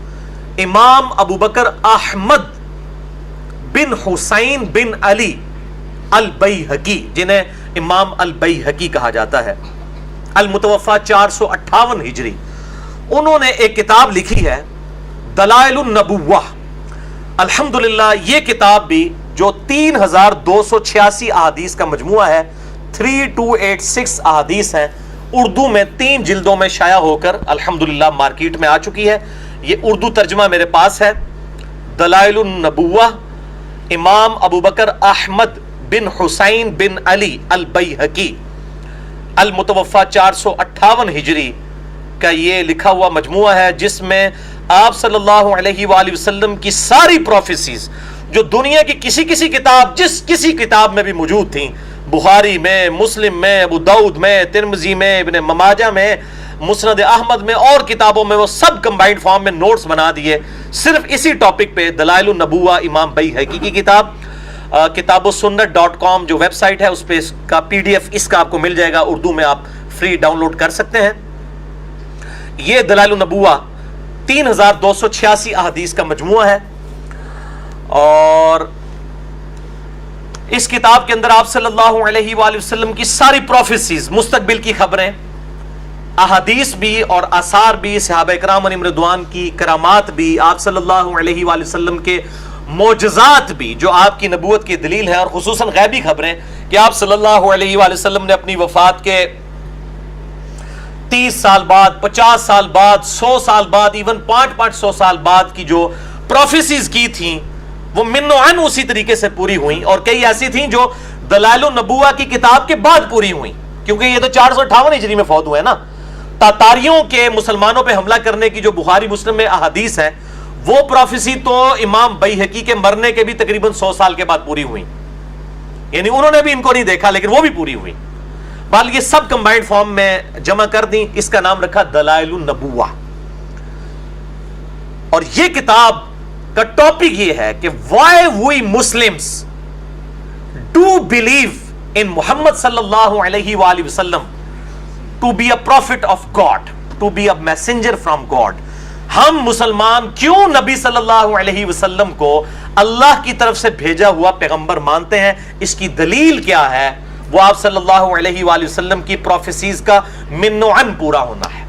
S1: امام ابو بکر احمد بن حسین بن علی البیہقی، جنہیں امام البیہقی کہا جاتا ہے، المتوفا 458 ہجری. انہوں نے ایک کتاب لکھی ہے دلائل النبوہ. الحمدللہ یہ کتاب بھی جو 3286 احادیث کا مجموعہ ہے، 3286 احادیث ہیں، اردو میں 3 جلدوں میں شائع ہو کر الحمدللہ مارکیٹ میں آ چکی ہے. یہ اردو ترجمہ میرے پاس ہے. دلائل النبوہ، امام ابو بکر احمد بن حسین بن علی البیہقی المتوفہ 458 ہجری کا یہ لکھا ہوا مجموعہ ہے، جس میں آپ صلی اللہ علیہ وآلہ وسلم کی ساری پروفیسیز جو دنیا کی کسی کتاب، جس کسی کتاب میں بھی موجود تھیں، بخاری میں، مسلم میں، ابو داؤد میں، ترمذی میں، ابن ماجہ میں، مسند احمد میں اور کتابوں میں، وہ سب کمبائنڈ فارم میں نوٹس بنا دیے صرف اسی ٹاپک پہ۔ دلائل النبوہ امام بیہقی کی کتاب، کتابوسنت.com جو ویب سائٹ ہے اس پہ اس کا PDF اس کا آپ کو مل جائے گا، اردو میں آپ فری ڈاؤن لوڈ کر سکتے ہیں۔ یہ دلائل النبوہ 3286 احادیث کا مجموعہ ہے، اور اس کتاب کے اندر آپ صلی اللہ علیہ وآلہ وسلم کی ساری پروفیسیز، مستقبل کی خبریں، احادیث بھی اور آثار بھی، صحابہ کرام علیہم رضوان کی کرامات بھی، آپ صلی اللہ علیہ وآلہ وسلم کے معجزات بھی جو آپ کی نبوت کی دلیل ہے، اور خصوصاً غیبی خبریں کہ آپ صلی اللہ علیہ وآلہ وسلم نے اپنی وفات کے 30 سال بعد، 50 سال بعد، 100 سال بعد، ایون 500 سال بعد کی جو پروفیسیز کی تھیں وہ من و عن اسی طریقے سے پوری ہوئیں، اور کئی ایسی تھیں جو دلائل النبوہ کی کتاب کے بعد پوری ہوئیں، کیونکہ یہ تو 458 ہجری میں فوت ہوئے نا۔ تاتاریوں کے مسلمانوں پہ حملہ کرنے کی جو بخاری مسلم میں احادیث ہیں، وہ پروفیسی تو امام بیہقی کے مرنے کے بھی تقریباً 100 سال کے بعد پوری ہوئی، یعنی انہوں نے بھی ان کو نہیں دیکھا لیکن وہ بھی پوری ہوئی۔ بال یہ سب کمبائنڈ فارم میں جمع کر دیں، اس کا نام رکھا دلائل النبوہ۔ اور یہ کتاب کا ٹاپک یہ ہے کہ why we Muslims do believe in Muhammad صلی اللہ علیہ وآلہ وسلم to be a prophet of God, to be a messenger from God. ہم مسلمان کیوں نبی صلی اللہ علیہ وسلم کو اللہ کی طرف سے بھیجا ہوا پیغمبر مانتے ہیں، اس کی دلیل کیا ہے؟ وہ آپ صلی اللہ علیہ وآلہ وسلم کی پروفیسیز کا من و عن پورا ہونا ہے،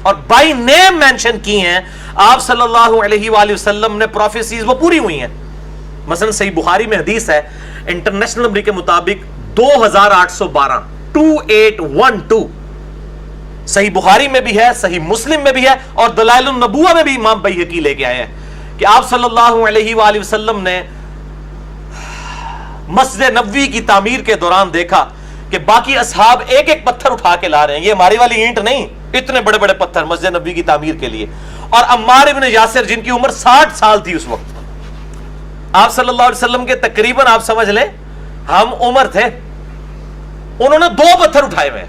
S1: اور بائی نیم مینشن کی ہیں آپ صلی اللہ علیہ وآلہ وسلم نے پروفیسیز وہ پوری ہوئی ہیں۔ مثلا صحیح بخاری میں حدیث ہے، انٹرنیشنل نمبر کے مطابق 2812 2812 صحیح بخاری میں بھی ہے، صحیح مسلم میں بھی ہے، اور دلائل النبوہ میں بھی امام بیہقی لے کے آئے ہیں کہ آپ صلی اللہ علیہ وآلہ وسلم نے مسجد نبوی کی تعمیر کے دوران دیکھا کہ باقی اصحاب ایک ایک پتھر اٹھا کے لا رہے ہیں، یہ ہماری والی اینٹ نہیں، اتنے بڑے بڑے پتھر مسجد نبوی کی تعمیر کے لیے۔ اور عمار ابن یاسر جن کی عمر 60 سال تھی اس وقت، آپ صلی اللہ علیہ وسلم کے تقریباً آپ سمجھ لیں ہم عمر تھے، انہوں نے 2 پتھر اٹھائے ہوئے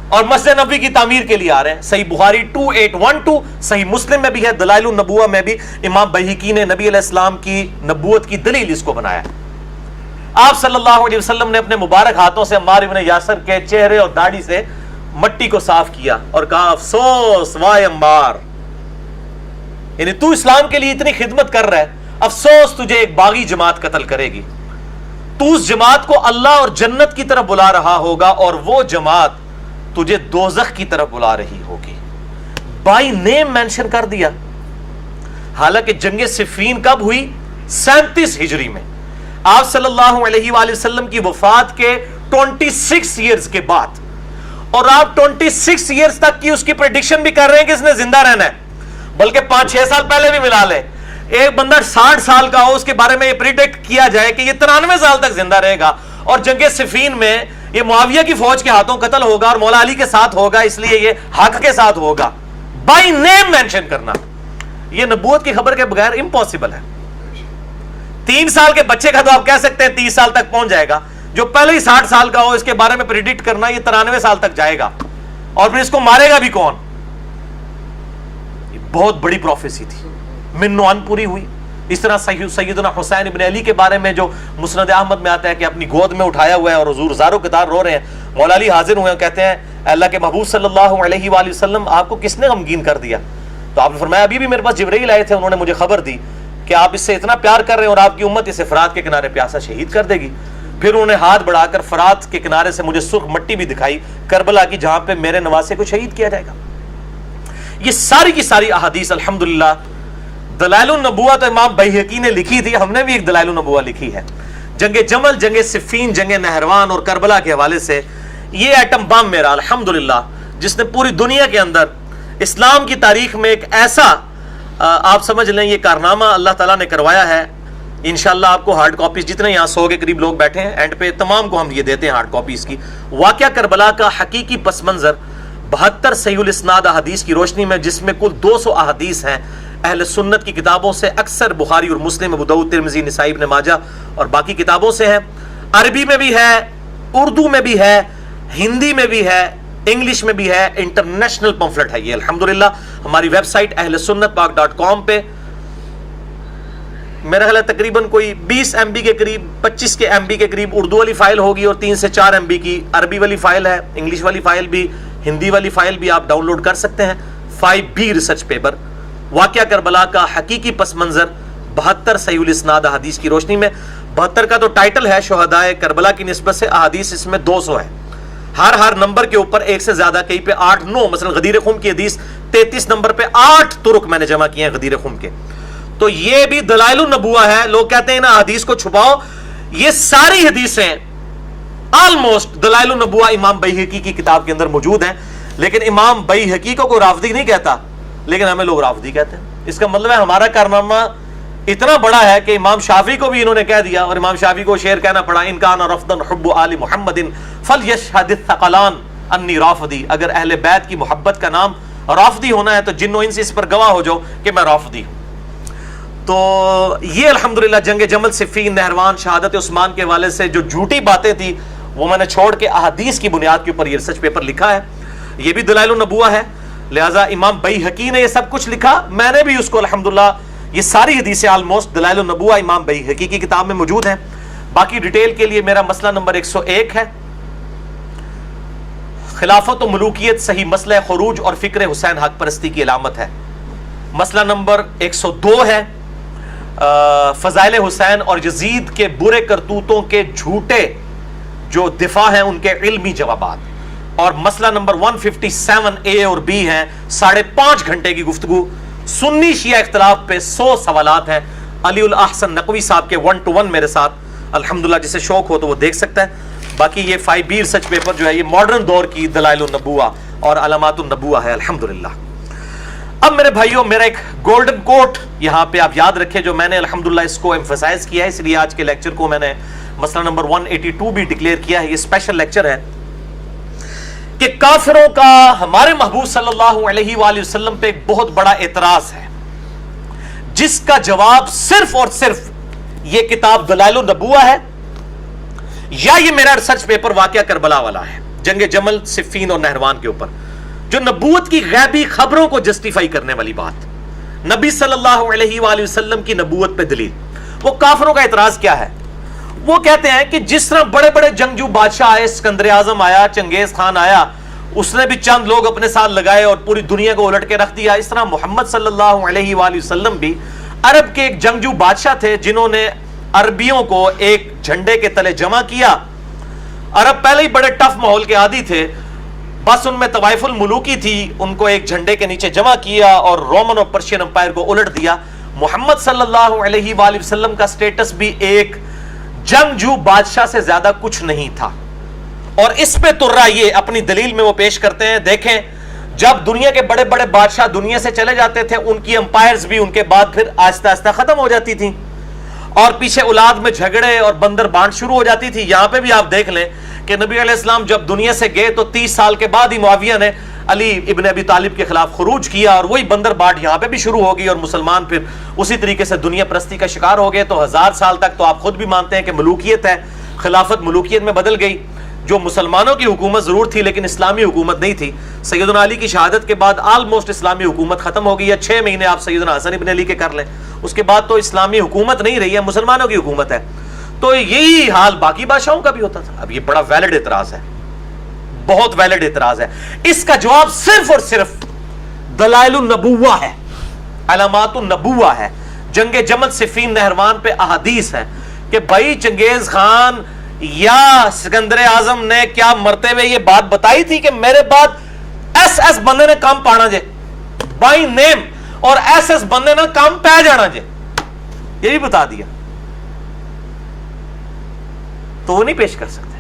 S1: اور مسجد نبوی کی تعمیر کے لیے آ رہے ہیں۔ صحیح بخاری 2812، صحیح مسلم میں بھی ہے، دلائل النبوہ میں بھی امام بیہقی نے نبی علیہ السلام کی نبوت کی دلیل اس کو بنایا۔ آپ صلی اللہ علیہ وسلم نے اپنے مبارک ہاتھوں سے عمار ابن یاسر کے چہرے اور داڑھی سے مٹی کو صاف کیا اور کہا افسوس وائے عمار، یعنی تو اسلام کے لیے اتنی خدمت کر رہا ہے، افسوس تجھے ایک باغی جماعت قتل کرے گی، تو اس جماعت کو اللہ اور جنت کی طرف بلا رہا ہوگا اور وہ جماعت تجھے دوزخ کی طرف بلا رہی ہوگی۔ بائی نیم مینشن کر دیا۔ حالانکہ جنگ صفین کب ہوئی؟ 37 ہجری میں، آپ صلی اللہ علیہ وآلہ وسلم کی وفات کے 26 ایئرز کے بعد، اور آپ 26 ایئرز تک کی اس کی پریڈکشن بھی کر رہے ہیں کہ اس نے زندہ رہنا ہے، بلکہ 5-6 سال پہلے بھی ملا لے۔ ایک بندہ 60 سال کا ہو، اس کے بارے میں یہ پریڈکٹ کیا جائے کہ یہ 93 سال تک زندہ رہے گا، اور جنگ صفین میں یہ معاویہ کی فوج کے ہاتھوں قتل ہوگا اور مولا علی کے ساتھ ہوگا، اس لیے یہ حق کے ساتھ ہوگا۔ بائی نیم مینشن کرنا یہ نبوت کی خبر کے بغیر امپاسبل ہے۔ 3 سال کے بچے کا تو آپ کہہ سکتے ہیں 30 سال تک پہنچ جائے گا، جو پہلے ہی 60 سال کا ہو اس کے بارے میں پریڈکٹ کرنا یہ 93 سال تک جائے گا، اور پھر اس کو مارے گا بھی کون؟ یہ بہت بڑی پروفیسی تھی، من و عن پوری ہوئی۔ اس طرح سیدنا حسین ابن علی کے بارے میں جو مسند احمد میں آتا ہے کہ اپنی گود میں اٹھایا ہوا ہے اور حضور زاروں قطار رو رہے ہیں، مولا علی حاضر ہوئے ہیں، کہتے ہیں اللہ کے محبوب صلی اللہ علیہ وآلہ وسلم آپ کو کس نے غمگین کر دیا؟ تو آپ نے فرمایا ابھی بھی میرے پاس جبرائیل آئے تھے، انہوں نے مجھے خبر دی کہ آپ اس سے اتنا پیار کر رہے ہیں اور آپ کی امت اسے فرات کے کنارے پیاسا شہید کر دے گی۔ پھر انہوں نے ہاتھ بڑھا کر فرات کے کنارے سے مجھے سرخ مٹی بھی دکھائی کربلا کی، جہاں پہ میرے نواسے کو شہید کیا جائے گا۔ یہ ساری کی ساری احادیث الحمدللہ دلائل النبوہ تو امام بیہقی نے لکھی تھی، ہم نے بھی ایک دلائل النبوہ لکھی ہے۔ جنگ جمل، جنگ صفین، جنگ نہروان اور کربلا کے حوالے سے یہ ایٹم بم میرا الحمدللہ جس نے پوری دنیا کے اندر اسلام کی تاریخ میں ایک ایسا آپ سمجھ لیں یہ کارنامہ اللہ تعالیٰ نے کروایا ہے، انشاءاللہ آپ کو ہارڈ کاپیز جتنے یہاں 100 کے قریب لوگ بیٹھے ہیں اینڈ پہ تمام کو ہم یہ دیتے ہیں ہارڈ کاپیز کی. واقعہ کربلا کا حقیقی پس منظر 72 صحیح الاسناد احادیث کی روشنی میں، جس میں کل 200 احادیث ہیں اہل سنت کی کتابوں سے، اکثر بخاری اور مسلم، ابو داؤد، ترمذی، نسائی، ابن ماجہ اور باقی کتابوں سے ہیں. عربی میں بھی ہے، اردو میں بھی ہے، ہندی میں بھی ہے، انگلش میں بھی ہے. انٹرنیشنل پمفلٹ ہے یہ الحمدللہ. ہماری ویب سائٹ اہل سنت پاک .com پہ میرا خیال ہے تقریباً کوئی 20 MB کے قریب، 25 کے MB کے قریب اردو والی فائل ہوگی اور 3 سے 4 MB کی عربی والی فائل ہے. انگلش والی فائل بھی، ہندی والی فائل بھی آپ ڈاؤن لوڈ کر سکتے ہیں. 5B ریسرچ پیپر واقعہ کربلا کا حقیقی پس منظر 72 صحیح الاسناد احادیث کی روشنی میں. 72 کا تو ٹائٹل ہے شہدائے کربلا کی نسبت سے، احادیث اس میں 200 ہے. ہر نمبر کے اوپر ایک سے زیادہ، کہیں پہ 8 9، مثلا غدیر خم کی حدیث 33 نمبر پہ 8 طرق میں نے جمع کیے ہیں غدیر خم کے. تو یہ بھی دلائل النبوہ ہے. لوگ کہتے ہیں نا حدیث کو چھپاؤ، یہ ساری حدیثیں آلموسٹ دلائل النبوہ امام بیہقی کی کتاب کے اندر موجود ہیں. لیکن امام بیہقی کو کوئی رافضی نہیں کہتا، لیکن ہمیں لوگ رافضی کہتے ہیں. اس کا مطلب ہے ہمارا کارنامہ اتنا بڑا ہے کہ امام شافعی کو بھی انہوں نے کہہ دیا، اور امام شافعی کو شعر کہنا پڑا، ان کان رفضا حب آل محمد فلیشہد الثقلان انی رافضی. اگر اہل بیت کی محبت کا نام رافضی ہونا ہے تو جن و انس اس پر گواہ ہو جاؤ کہ میں رافضی ہوں. تو یہ الحمدللہ جنگ جمل، صفین، نہروان، شہادت عثمان کے حوالے سے جو جھوٹی باتیں تھی وہ میں نے چھوڑ کے احادیث کی بنیاد کے اوپر یہ ریسرچ پیپر لکھا ہے. یہ بھی دلائل النبوہ ہے. لہٰذا امام بیہقی نے یہ سب کچھ لکھا، میں نے بھی اس کو الحمدللہ یہ ساری حدیثیں آلموسٹ دلائل النبوہ امام بیہقی کی کتاب میں موجود ہیں. باقی ڈیٹیل کے لیے میرا مسئلہ نمبر 101 ہے، خلافت و ملوکیت صحیح مسئلہ خروج اور فکر حسین حق پرستی کی علامت ہے. مسئلہ نمبر 102 ہے فضائل حسین اور یزید کے برے کرتوتوں کے جھوٹے جو دفاع ہیں ان کے علمی جوابات. اور مسئلہ نمبر 157A اور B ہیں 5.5 گھنٹے کی گفتگو. سنی شیعہ اختلاف پہ 100 سوالات ہیں. علی الاحسن نقوی صاحب کے 1 to 1 میرے ساتھ الحمدللہ، جسے شوق ہو تو وہ دیکھ سکتا ہے. باقی یہ 5B ریسرچ پیپر جو ہے یہ ماڈرن دور کی دلائل النبوہ اور علامات النبوہ ہے الحمدللہ. اب میرے بھائیوں، میرا ایک گولڈن کوٹ یہاں پہ آپ یاد رکھیں جو میں نے الحمدللہ اس کو ایمفسائز کیا ہے، اس لیے آج کے لیکچر کو میں نے مسئلہ نمبر 182 بھی ڈکلیئر کیا ہے. یہ اسپیشل لیکچر ہے کہ کافروں کا ہمارے محبوب صلی اللہ علیہ وآلہ وسلم پہ ایک بہت بڑا اعتراض ہے، جس کا جواب صرف اور صرف یہ کتاب دلائل النبوہ ہے یا یہ میرا ریسرچ پیپر واقعہ کربلا والا ہے، جنگ جمل، صفین اور نہروان کے اوپر، جو نبوت کی غیبی خبروں کو جسٹیفائی کرنے والی بات، نبی صلی اللہ علیہ وآلہ وسلم کی نبوت پہ دلیل. وہ کافروں کا اعتراض کیا ہے؟ وہ کہتے ہیں کہ جس طرح بڑے بڑے جنگجو بادشاہ آئے، اسکندر اعظم آیا، چنگیز خان آیا، اس نے بھی چند لوگ اپنے ساتھ لگائے اور پوری دنیا کو الٹ کے رکھ دیا، اس طرح محمد صلی اللہ علیہ وآلہ وسلم بھی عرب کے ایک جنگجو بادشاہ تھے جنہوں نے عربیوں کو ایک جھنڈے کے تلے جمع کیا. عرب پہلے ہی بڑے ٹف ماحول کے عادی تھے، بس ان میں طوائف الملوکی تھی، ان کو ایک جھنڈے کے نیچے جمع کیا اور رومن اور پرشین امپائر کو الٹ دیا. محمد صلی اللہ علیہ وآلہ وسلم کا سٹیٹس بھی ایک جنگجو بادشاہ سے زیادہ کچھ نہیں تھا. اور اس پہ ترا یہ اپنی دلیل میں وہ پیش کرتے ہیں، دیکھیں جب دنیا کے بڑے بڑے بادشاہ دنیا سے چلے جاتے تھے، ان کی امپائرز بھی ان کے بعد پھر آہستہ آہستہ ختم ہو جاتی تھیں اور پیچھے اولاد میں جھگڑے اور بندر بانٹ شروع ہو جاتی تھی. یہاں پہ بھی آپ دیکھ لیں کہ نبی علیہ السلام جب دنیا سے گئے تو 30 سال کے بعد ہی معاویہ نے علی ابن ابی طالب کے خلاف خروج کیا اور وہی بندر بانٹ یہاں پہ بھی شروع ہو گئی اور مسلمان پھر اسی طریقے سے دنیا پرستی کا شکار ہو گئے. تو 1000 سال تک تو آپ خود بھی مانتے ہیں کہ ملوکیت ہے، خلافت ملوکیت میں بدل گئی. جو مسلمانوں کی حکومت ضرور تھی لیکن اسلامی حکومت نہیں تھی. سیدنا علی کی شہادت کے بعد آلموسٹ اسلامی حکومت ختم ہو گئی. یا 6 مہینے آپ سیدنا حسن ابن علی کے کر لیں، اس کے بعد تو اسلامی حکومت نہیں رہی ہے، مسلمانوں کی حکومت ہے. تو یہی حال باقی بادشاہوں کا بھی ہوتا تھا. اب یہ بڑا ویلڈ اعتراض ہے، بہت ویلڈ اعتراض ہے. اس کا جواب صرف اور صرف دلائل النبوہ ہے، علامات النبوہ ہے. جنگ جمل، صفین، نہروان پہ احادیث ہے کہ بھائی چنگیز خان یا سکندر اعظم نے کیا مرتے ہوئے یہ بات بتائی تھی کہ میرے بعد ایس بندے نے کام پانا جے بائی نیم اور ایس بندے نے کام پہ جانا جے، یہ بھی بتا دیا. تو وہ نہیں پیش کر سکتے.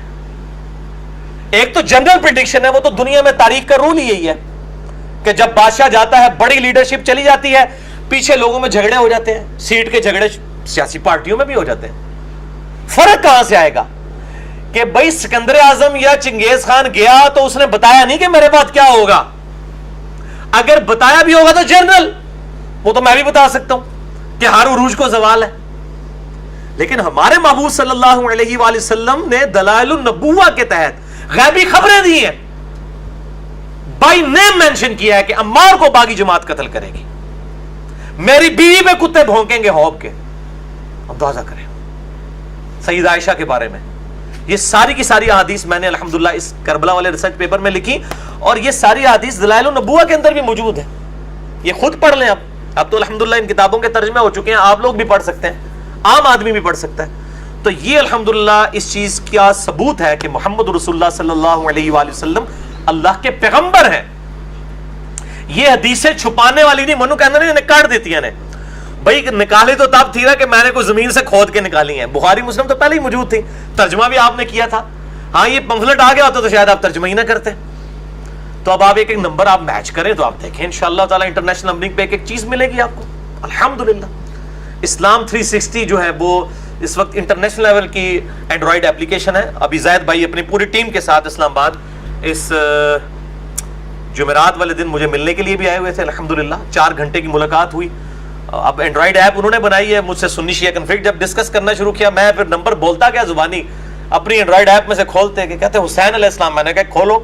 S1: ایک تو جنرل پریڈکشن ہے، وہ تو دنیا میں تاریخ کا رول یہی ہے کہ جب بادشاہ جاتا ہے، بڑی لیڈرشپ چلی جاتی ہے، پیچھے لوگوں میں جھگڑے ہو جاتے ہیں، سیٹ کے جھگڑے سیاسی پارٹیوں میں بھی ہو جاتے ہیں. فرق کہاں سے آئے گا کہ بھائی سکندر اعظم یا چنگیز خان گیا تو اس نے بتایا نہیں کہ میرے بعد کیا ہوگا. اگر بتایا بھی ہوگا تو جنرل، وہ تو میں بھی بتا سکتا ہوں کہ ہر عروج کو زوال ہے. لیکن ہمارے محبوب صلی اللہ علیہ وآلہ وسلم نے دلائل النبوہ کے تحت غیبی خبریں دی ہیں. بائی نیم مینشن کیا ہے کہ عمار کو باغی جماعت قتل کرے گی، میری بیوی پہ کتے بھونکیں گے ہوب کے. اندازہ کریں سید عائشہ کے بارے میں. یہ ساری کی ساری احادیث میں نے الحمدللہ اس کربلا والے ریسرچ پیپر میں لکھی، اور یہ ساری احادیث دلائل النبوہ کے اندر بھی موجود ہے. یہ خود پڑھ لیں. اب تو الحمدللہ ان کتابوں کے ترجمے ہو چکے ہیں، آپ لوگ بھی پڑھ سکتے ہیں، عام آدمی بھی پڑھ سکتا ہے. تو یہ الحمدللہ اس چیز کا ثبوت ہے کہ محمد رسول اللہ صلی اللہ علیہ وآلہ وسلم اللہ کے پیغمبر ہیں. یہ حدیثیں چھپانے والی نہیں، منو کہنا نہیں کاٹ دیتی ہیں. بھائی نکالی تو تب تھی نا کہ میں نے کوئی زمین سے کھود کے نکالی ہیں. بخاری مسلم تو پہلے ہی موجود تھی، ترجمہ بھی آپ نے کیا تھا. ہاں یہ پمفلٹ آ گیا ہوتا تو شاید آپ ترجمہ ہی نہ کرتے. تو اب آپ ایک ایک نمبر آپ میچ کریں تو آپ دیکھیں انشاءاللہ تعالی انٹرنیشنل نمبرنگ پہ ایک ایک چیز ملے گی آپ کو الحمدللہ. اسلام 360 جو ہے وہ اس وقت انٹرنیشنل لیول کی اینڈرائڈ اپلیکیشن ہے. ابھی زید بھائی اپنی پوری ٹیم کے ساتھ اسلام آباد اس جمعرات والے دن مجھے ملنے کے لیے بھی آئے ہوئے تھے الحمدللہ. 4 گھنٹے کی ملاقات ہوئی. اب اینڈرائڈ ایپ انہوں نے بنائی ہے. مجھ سے سنی شیعہ کنفلکٹ جب ڈسکس کرنا شروع کیا، میں پھر نمبر بولتا کیا زبانی اپنی اینڈرائڈ ایپ میں سے کھولتے کہ کہتے حسین علیہ السلام. میں نے کہا کھولو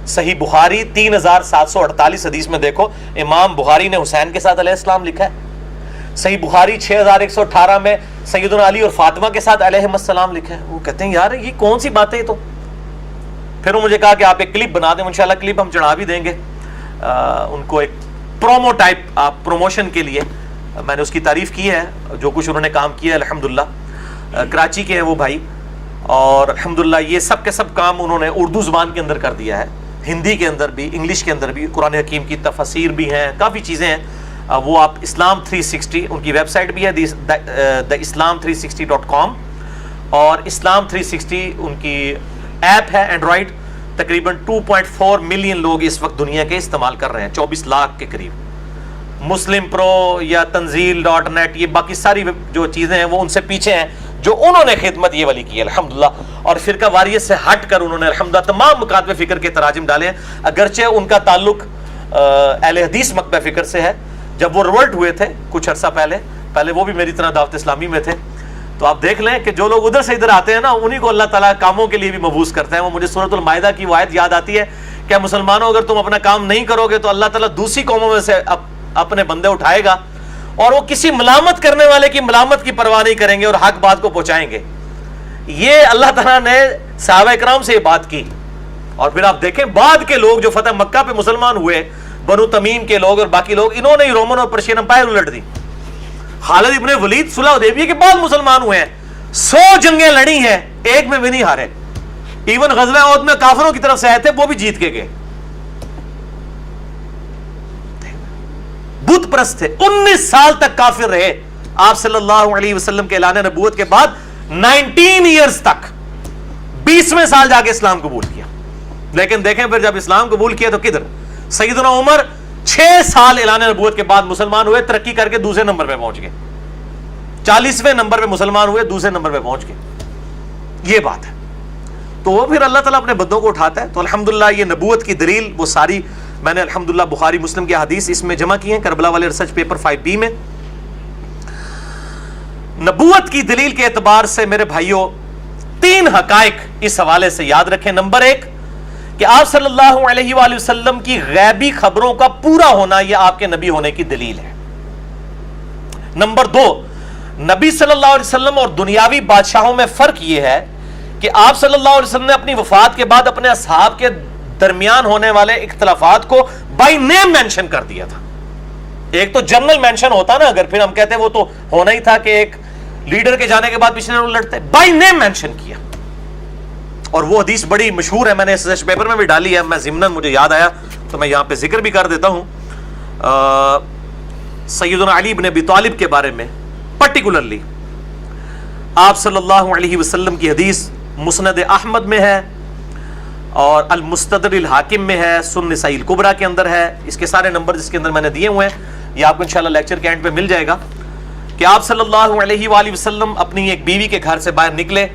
S1: صحیح بخاری 3748 حدیث میں دیکھو امام بخاری نے حسین کے ساتھ علیہ السلام لکھا ہے. صحیح بخاری 6118 میں سیدنا علی اور فاطمہ کے ساتھ علیہ السلام لکھا ہے. وہ کہتے ہیں یار یہ کون سی باتیں. تو پھر انہوں نے کہا کہ آپ ایک کلپ بنا دیں، انشاءاللہ کلپ ہم چڑھا بھی دیں گے ان کو ایک پرومو ٹائپ آپ پروموشن کے لیے. میں نے اس کی تعریف کی ہے جو کچھ انہوں نے کام کیا ہے الحمدللہ. کراچی کے ہیں وہ بھائی، اور الحمدللہ یہ سب کے سب کام انہوں نے اردو زبان کے اندر کر دیا ہے، ہندی کے اندر بھی، انگلش کے اندر بھی. قرآن حکیم کی تفاسیر بھی ہیں، کافی چیزیں ہیں. وہ آپ اسلام 360 ان کی ویب سائٹ بھی ہے theislam360.com، اور اسلام 360 ان کی ایپ ہے اینڈرائڈ. تقریباً 2.4 ملین لوگ اس وقت دنیا کے استعمال کر رہے ہیں، 24 لاکھ کے قریب. مسلم پرو یا تنزیل.net یہ باقی ساری جو چیزیں ہیں وہ ان سے پیچھے ہیں، جو انہوں نے خدمت یہ والی کی ہے الحمدللہ. اور فرقہ واریت سے ہٹ کر انہوں نے الحمدللہ تمام مکاتب فکر کے تراجم ڈالے ہیں. اگرچہ ان کا تعلق اہل حدیث مکتبہ فکر سے ہے. جب وہ ریورٹ ہوئے تھے کچھ عرصہ پہلے وہ بھی میری طرح دعوت اسلامی میں تھے. تو آپ دیکھ لیں کہ جو لوگ ادھر سے ادھر آتے ہیں نا انہی کو اللہ تعالیٰ کاموں کے لیے بھی مبعوث کرتے ہیں. وہ مجھے سورۃ المائدہ کی وہ آیت یاد آتی ہے کہ مسلمانوں اگر تم اپنا کام نہیں کرو گے تو اللہ تعالیٰ دوسری قوموں میں سے اپنے بندے اٹھائے گا، اور وہ کسی ملامت کرنے والے کی ملامت کی پرواہ نہیں کریں گے اور حق بات کو پہنچائیں گے. یہ اللہ تعالیٰ نے صحابہ کرام سے یہ بات کی. اور پھر آپ دیکھیں بعد کے لوگ جو فتح مکہ پہ مسلمان ہوئے، بنو تمیم کے لوگ اور باقی لوگ، انہوں نے رومن اور پرشین امپائر الٹ دی. خالد ابن ولید صلح حدیبیہ کے بعد مسلمان ہوئے ہیں. 100 جنگیں لڑی ہیں، ایک میں بھی نہیں ہارے. ایون غزوہ احد میں کافروں کی طرف سے آئے تھے، وہ بھی جیت کے گئے. بت پرست تھے، 19 سال تک کافر رہے. آپ صلی اللہ علیہ وسلم کے اعلان نبوت کے بعد 19 ایئرز تک 20ویں سال جا کے اسلام قبول کیا. لیکن دیکھیں پھر جب اسلام قبول کیا تو کدھر. سیدنا عمر 6 سال اعلان نبوت کے بعد مسلمان ہوئے، ترقی کر کے دوسرے نمبر پہ پہنچ گئے. 40ویں نمبر پہ مسلمان ہوئے، دوسرے نمبر پہ پہنچ گئے. یہ بات ہے. تو وہ پھر اللہ تعالیٰ اپنے بندوں کو اٹھاتا ہے. تو الحمدللہ یہ نبوت کی دلیل وہ ساری میں نے الحمدللہ بخاری مسلم کی حدیث اس میں جمع کی ہیں کربلا والے ریسرچ پیپر 5B میں. نبوت کی دلیل کے اعتبار سے میرے بھائیوں 3 حقائق اس حوالے سے یاد رکھیں. نمبر 1 کہ آپ صلی اللہ علیہ وآلہ وسلم کی غیبی خبروں کا پورا ہونا یہ آپ کے نبی ہونے کی دلیل ہے. نمبر 2 نبی صلی اللہ علیہ وسلم اور دنیاوی بادشاہوں میں فرق یہ ہے کہ آپ صلی اللہ علیہ وسلم نے اپنی وفات کے بعد اپنے اصحاب کے درمیان ہونے والے اختلافات کو بائی نیم مینشن کر دیا تھا. ایک تو جنرل مینشن ہوتا نا، اگر پھر ہم کہتے وہ تو ہونا ہی تھا کہ ایک لیڈر کے جانے کے بعد پچھلے لوگ لڑتے. بائی نیم مینشن کیا. اور وہ حدیث بڑی مشہور ہے، میں نے ریسرچ پیپر میں بھی ڈالی ہے. میں ضمناً مجھے یاد آیا تو میں یہاں پہ ذکر بھی کر دیتا ہوں. سیدنا علی بن ابی طالب کے بارے میں پرٹیکولرلی آپ صلی اللہ علیہ وسلم کی حدیث مسند احمد میں ہے اور المستدرک الحاکم میں ہے، سنن نسائی الکبریٰ کے اندر ہے. اس کے سارے نمبر جس کے اندر میں نے دیے ہوئے ہیں یہ آپ کو انشاءاللہ لیکچر کے اینڈ پہ مل جائے گا کہ آپ صلی اللہ علیہ وآلہ وسلم اپنی ایک بیوی کے گھر سے باہر نکلے,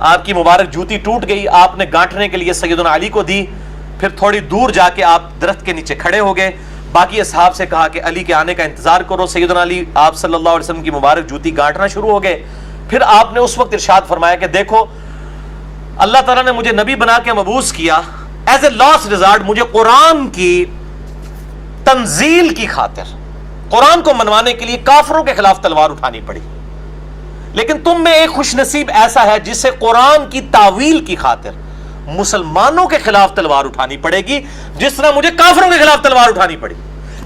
S1: آپ کی مبارک جوتی ٹوٹ گئی, آپ نے گانٹنے کے لیے سیدنا علی کو دی, پھر تھوڑی دور جا کے آپ درخت کے نیچے کھڑے ہو گئے, باقی اصحاب سے کہا کہ علی کے آنے کا انتظار کرو. سیدنا علی آپ صلی اللہ علیہ وسلم کی مبارک جوتی گانٹنا شروع ہو گئے. پھر آپ نے اس وقت ارشاد فرمایا کہ دیکھو اللہ تعالیٰ نے مجھے نبی بنا کے مبعوث کیا, ایز اے لاسٹ ریزارٹ مجھے قرآن کی تنزیل کی خاطر, قرآن کو منوانے کے لیے کافروں کے خلاف تلوار اٹھانی پڑی, لیکن تم میں ایک خوش نصیب ایسا ہے جسے قرآن کی تعویل کی خاطر مسلمانوں کے خلاف تلوار اٹھانی پڑے گی جس طرح مجھے کافروں کے خلاف تلوار اٹھانی پڑی.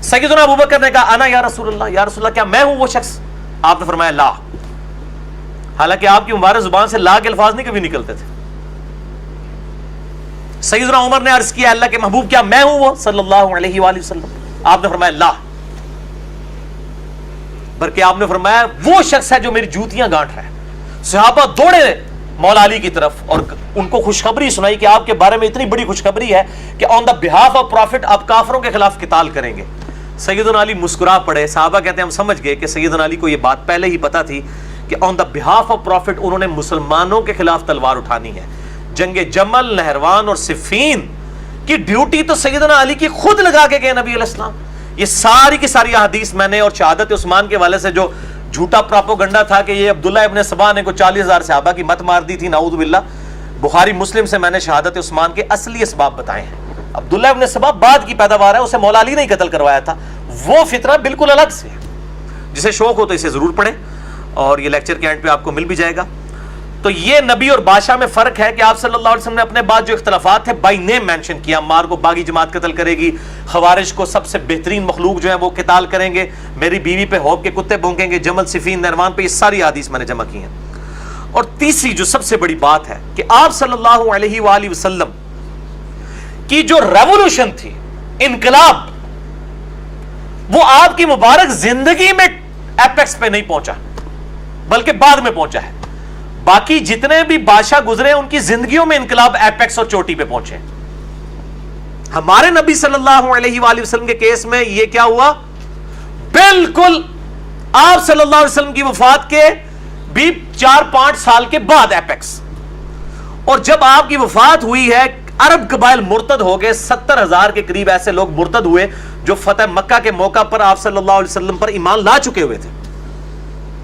S1: سیدنا ابوبکر نے کہا انا یا رسول اللہ, یا رسول اللہ کیا میں ہوں وہ شخص؟ آپ نے فرمایا لا, حالانکہ آپ کی مبارک زبان سے لا کے الفاظ نہیں کبھی نکلتے تھے. سیدنا عمر نے عرض کیا اللہ کے محبوب کیا میں ہوں وہ صلی اللہ علیہ وآلہ وسلم؟ آپ نے فرمایا لا, بلکہ آپ نے فرمایا وہ شخص ہے جو میری جوتیاں گانٹ رہا ہے. صحابہ دوڑے مولا علی کی طرف اور ان کو خوشخبری سنائی کہ آپ کے بارے میں اتنی بڑی خوشخبری ہے کہ آن دا بہاف آف پروفٹ آپ کافروں کے خلاف قتال کریں گے. سیدنا علی مسکرا پڑے. صحابہ کہتے ہیں ہم سمجھ گئے کہ سیدنا علی کو یہ بات پہلے ہی پتا تھی کہ آن دا بہاف آف پروفٹ انہوں نے مسلمانوں کے خلاف تلوار اٹھانی ہے. جنگ جمل, نہروان اور صفین کی ڈیوٹی تو سیدنا علی کی خود لگا کے گئے نبی علیہ السلام. یہ ساری کی ساری احادیث میں نے, اور شہادت عثمان کے والے سے جو جھوٹا پراپوگنڈا تھا کہ یہ عبداللہ ابن سبا نے کو 40,000 صحابہ کی مت مار دی تھی, نعوذ باللہ, بخاری مسلم سے میں نے شہادت عثمان کے اصلی اسباب بتائے ہیں. عبداللہ ابن سبا بعد کی پیداوار ہے, اسے مولا علی نے قتل کروایا تھا. وہ فتنہ بالکل الگ سے ہے. جسے شوق ہو تو اسے ضرور پڑھیں, اور یہ لیکچر کے اینڈ پہ آپ کو مل بھی جائے گا. تو یہ نبی اور بادشاہ میں فرق ہے کہ آپ صلی اللہ علیہ وسلم نے اپنے بعد جو اختلافات تھے بائی نیم مینشن کیا. عمار کو باغی جماعت قتل کرے گی, خوارج کو سب سے بہترین مخلوق جو ہے وہ قتال کریں گے, میری بیوی پہ ہوب کے کتے بھونکیں گے, جمل, صفین, نہروان پہ, یہ ساری حدیث میں نے جمع کی ہیں. اور تیسری جو سب سے بڑی بات ہے کہ آپ صلی اللہ علیہ وآلہ وسلم کی جو ریولوشن تھی, انقلاب, وہ آپ کی مبارک زندگی میں ایپیکس پہ نہیں پہنچا بلکہ بعد میں پہنچا ہے. باقی جتنے بھی بادشاہ گزرے ان کی زندگیوں میں انقلاب ایپیکس اور چوٹی پہ پہنچے. ہمارے نبی صلی اللہ علیہ وآلہ وسلم کے کیس میں یہ کیا ہوا, بالکل آپ صلی اللہ علیہ وسلم کی وفات کے بھی 4-5 سال کے بعد ایپیکس. اور جب آپ کی وفات ہوئی ہے عرب قبائل مرتد ہو گئے, 70,000 کے قریب ایسے لوگ مرتد ہوئے جو فتح مکہ کے موقع پر آپ صلی اللہ علیہ وسلم پر ایمان لا چکے ہوئے تھے.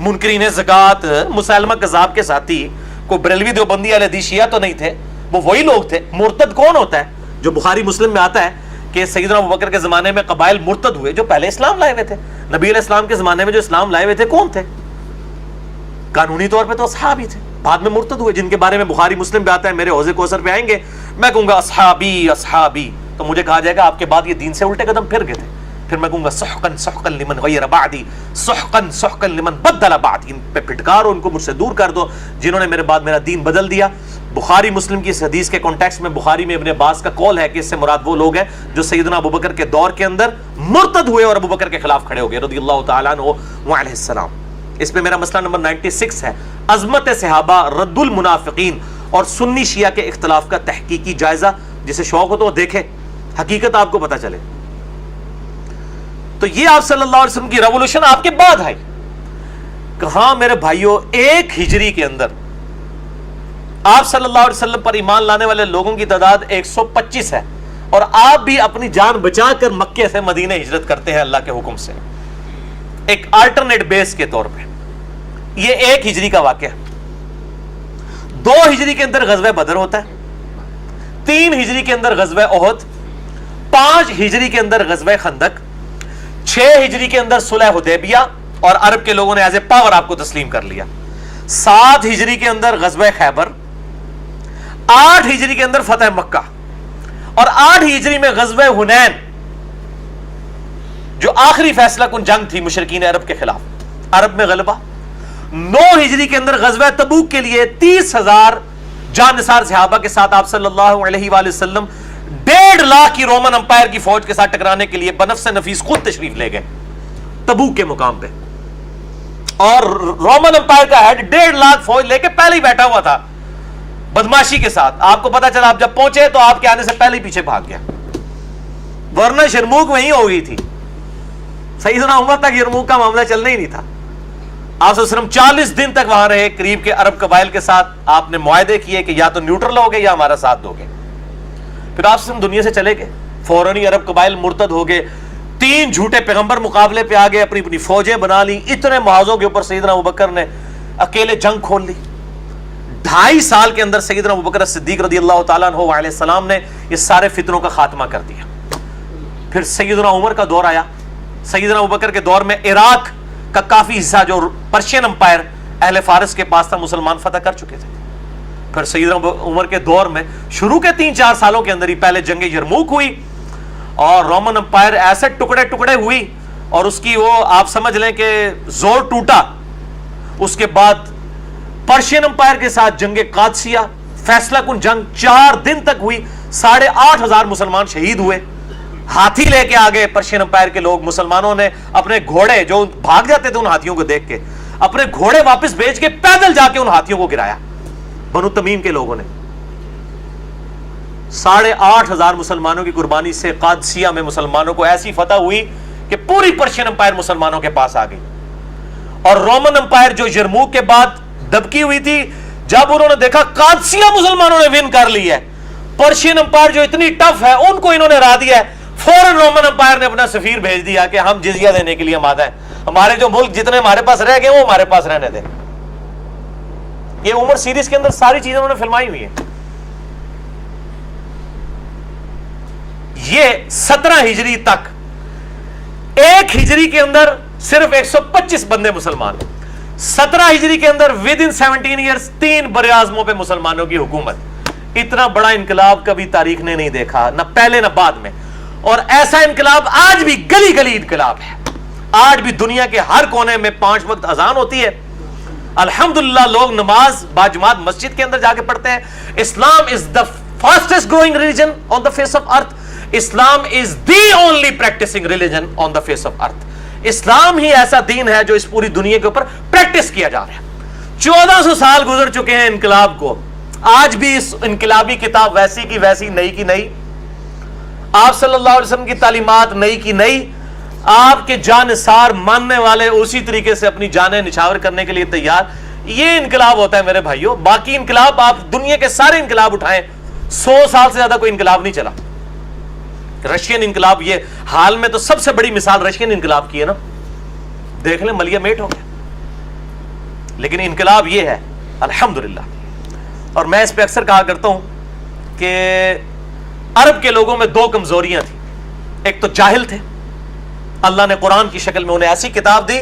S1: منکرین زکات, مسلمہ کذاب کے ساتھی, کوئی بریلوی دیوبندی اہل حدیث شیعہ تو نہیں تھے, وہ وہی لوگ تھے. مرتد کون ہوتا ہے؟ جو بخاری مسلم میں آتا ہے کہ سیدنا ابوبکر کے زمانے میں قبائل مرتد ہوئے جو پہلے اسلام لائے ہوئے تھے. نبی علیہ السلام کے زمانے میں جو اسلام لائے ہوئے تھے کون تھے؟ قانونی طور پہ تو اصحابی تھے, بعد میں مرتد ہوئے, جن کے بارے میں بخاری مسلم پہ آتا ہے. میرے حوض کوثر پہ آئیں گے میں کہوں گا اصحابی اصحابی, تو مجھے کہا جائے گا آپ کے بعد یہ دین سے الٹے قدم پھر گئے تھے. پھر میں کہوں گا سحقن سحقن لمن غیر بعدی, سحقن سحقن لمن بدل بعدی, ان پہ پھٹکارو, ان کو مجھ سے دور کر دو جنہوں نے میرے بعد میرا دین بدل دیا. بخاری مسلم کی اس حدیث کے کانٹیکسٹ میں بخاری میں ابن عباس کا قول ہے کہ اس سے مراد وہ لوگ ہیں جو سیدنا ابوبکر کے دور کے اندر مرتد ہوئے اور ابوبکر کے خلاف کھڑے ہو گئے رضی اللہ تعالیٰ عنہ وعلیہ السلام. اس پہ میرا مسئلہ نمبر 96 ہے, عظمت صحابہ, رد المنافقین اور سنی شیعہ کے اختلاف کا تحقیقی جائزہ. جسے شوق ہو تو وہ دیکھے, حقیقت آپ کو پتہ چلے. تو یہ آپ صلی اللہ علیہ وسلم کی ریولوشن آپ کے بعد آئی. کہاں میرے بھائیوں, 1 ہجری کے اندر آپ صلی اللہ علیہ وسلم پر ایمان لانے والے لوگوں کی تعداد 125 ہے, اور آپ بھی اپنی جان بچا کر مکے سے مدینہ ہجرت کرتے ہیں اللہ کے حکم سے, ایک آلٹرنیٹ بیس کے طور پہ. یہ 1 ہجری کا واقعہ. 2 ہجری کے اندر غزوہ بدر ہوتا ہے, 3 ہجری کے اندر غزوہ احد, 5 ہجری کے اندر غزوہ خندق, 6 ہجری کے اندر صلح حدیبیہ اور عرب کے لوگوں نے ایز اے پاور آپ کو تسلیم کر لیا, 7 ہجری کے اندر غزوہ خیبر, 8 ہجری کے اندر فتح مکہ, اور 8 ہجری میں غزوہ حنین جو آخری فیصلہ کن جنگ تھی مشرکین عرب کے خلاف, عرب میں غلبہ. 9 ہجری کے اندر غزوہ تبوک کے لیے 30,000 جان نثار صحابہ کے ساتھ آپ صلی اللہ علیہ وآلہ وسلم 1.5 لاکھ کی رومن امپائر کی فوج کے ساتھ ٹکرانے کے لیے بنفس نفیس خود تشریف لے گئے تبوک کے مقام پہ. اور رومن امپائر کا ہیڈ 1.5 لاکھ فوج لے کے پہلے ہی بیٹھا ہوا تھا بدماشی کے ساتھ. آپ کو پتا چلا آپ جب پہنچے تو آپ کے آنے سے پہلے ہی پیچھے بھاگ گیا, ورنہ شرموک وہیں ہو گئی تھی. سیدنا عمر تک یرموک کا معاملہ چلنا ہی نہیں تھا. آپ صلی اللہ علیہ وسلم 40 دن تک وہاں رہے قریب کے عرب قبائل کے ساتھ. آپ نے معاہدے کیے کہ یا تو نیوٹرل ہوگے یا ہمارا ساتھ دو گے. پھر آپ صلی اللہ علیہ وسلم دنیا سے چلے گئے. فوراً ہی عرب قبائل مرتد ہو گئے. 3 جھوٹے پیغمبر مقابلے پہ آ گئے, اپنی اپنی فوجیں بنا لی. اتنے محاذوں کے اوپر سیدنا ابوبکر نے اکیلے جنگ کھول لی. 2.5 سال کے اندر سیدنا ابوبکر صدیق رضی اللہ تعالیٰ عنہ علیہ السلام نے یہ سارے فتنوں کا خاتمہ کر دیا. پھر سیدنا عمر کا دور آیا. سیدنا ابوبکر کے دور میں عراق کا کافی حصہ جو پرشین امپائر اہل فارس کے پاس تھا مسلمان فتح کر چکے تھے. پھر سیدنا عمر کے دور میں شروع کے 3-4 سالوں کے اندر ہی پہلے جنگ یرموک ہوئی اور رومن امپائر ایسے ٹکڑے ٹکڑے ہوئی اور اس کی وہ آپ سمجھ لیں کہ زور ٹوٹا. اس کے بعد پرشین امپائر کے ساتھ جنگ قادسیہ فیصلہ کن جنگ 4 دن تک ہوئی. 8,500 مسلمان شہید ہوئے. ہاتھی لے کے آگے پرشین امپائر کے لوگ. مسلمانوں نے اپنے گھوڑے جو بھاگ جاتے تھے ان ہاتھیوں کو دیکھ کے, اپنے گھوڑے واپس بھیج کے پیدل جا کے ان ہاتھیوں کو گرایا. بنو تمیم کے لوگوں نے 8,500 مسلمانوں کی قربانی سے قادسیہ میں مسلمانوں کو ایسی فتح ہوئی کہ پوری پرشین امپائر مسلمانوں کے پاس آ گئی. اور رومن امپائر جو یرموک کے بعد دبکی ہوئی تھی, جب انہوں نے دیکھا قادسیہ مسلمانوں نے ون کر لی ہے, پرشین امپائر جو اتنی ٹف ہے ان کو انہوں نے ہرا دیا ہے, فوراً رومن امپائر نے اپنا سفیر بھیج دیا کہ ہم جزیہ دینے کے لیے آمادہ ہیں, ہمارے جو ملک جتنے ہمارے پاس رہ گئے وہ ہمارے پاس رہنے دیں. یہ عمر سیریز کے اندر ساری چیزیں انہوں نے فلمائی ہوئی ہیں. یہ 17 ہجری تک, 1 ہجری کے اندر صرف 125 بندے مسلمان. 17 ہجری کے اندر within 17 years 3 بر اعظموں پہ مسلمانوں کی حکومت. اتنا بڑا انقلاب کبھی تاریخ نے نہیں دیکھا, نہ پہلے نہ بعد میں. اور ایسا انقلاب آج بھی گلی گلی انقلاب ہے. آج بھی دنیا کے ہر کونے میں 5 وقت اذان ہوتی ہے. الحمدللہ لوگ نماز باجماعت مسجد کے اندر جا کے پڑھتے ہیں. اسلام is the fastest growing religion on the face of earth. Islam is the only practicing religion on the face of earth. اسلام ہی ایسا دین ہے جو اس پوری دنیا کے اوپر پریکٹس کیا جا رہا ہے. 1400 سال گزر چکے ہیں انقلاب کو, آج بھی اس انقلابی کتاب ویسی کی ویسی, نئی کی نئی. آپ صلی اللہ علیہ وسلم کی تعلیمات نئی کی نئی. آپ کے جانثار ماننے والے اسی طریقے سے اپنی جانیں نچھاور کرنے کے لیے تیار. یہ انقلاب ہوتا ہے میرے بھائیوں. باقی انقلاب آپ دنیا کے سارے انقلاب اٹھائیں, 100 سال سے زیادہ کوئی انقلاب نہیں چلا. رشین انقلاب, یہ حال میں تو سب سے بڑی مثال رشین انقلاب کی ہے نا, دیکھ لیں ملیہ میٹ ہو گیا. لیکن انقلاب یہ ہے الحمدللہ. اور میں اس پہ اکثر کہا کرتا ہوں کہ عرب کے لوگوں میں 2 کمزوریاں تھیں. ایک تو جاہل تھے, اللہ نے قرآن کی شکل میں انہیں ایسی کتاب دی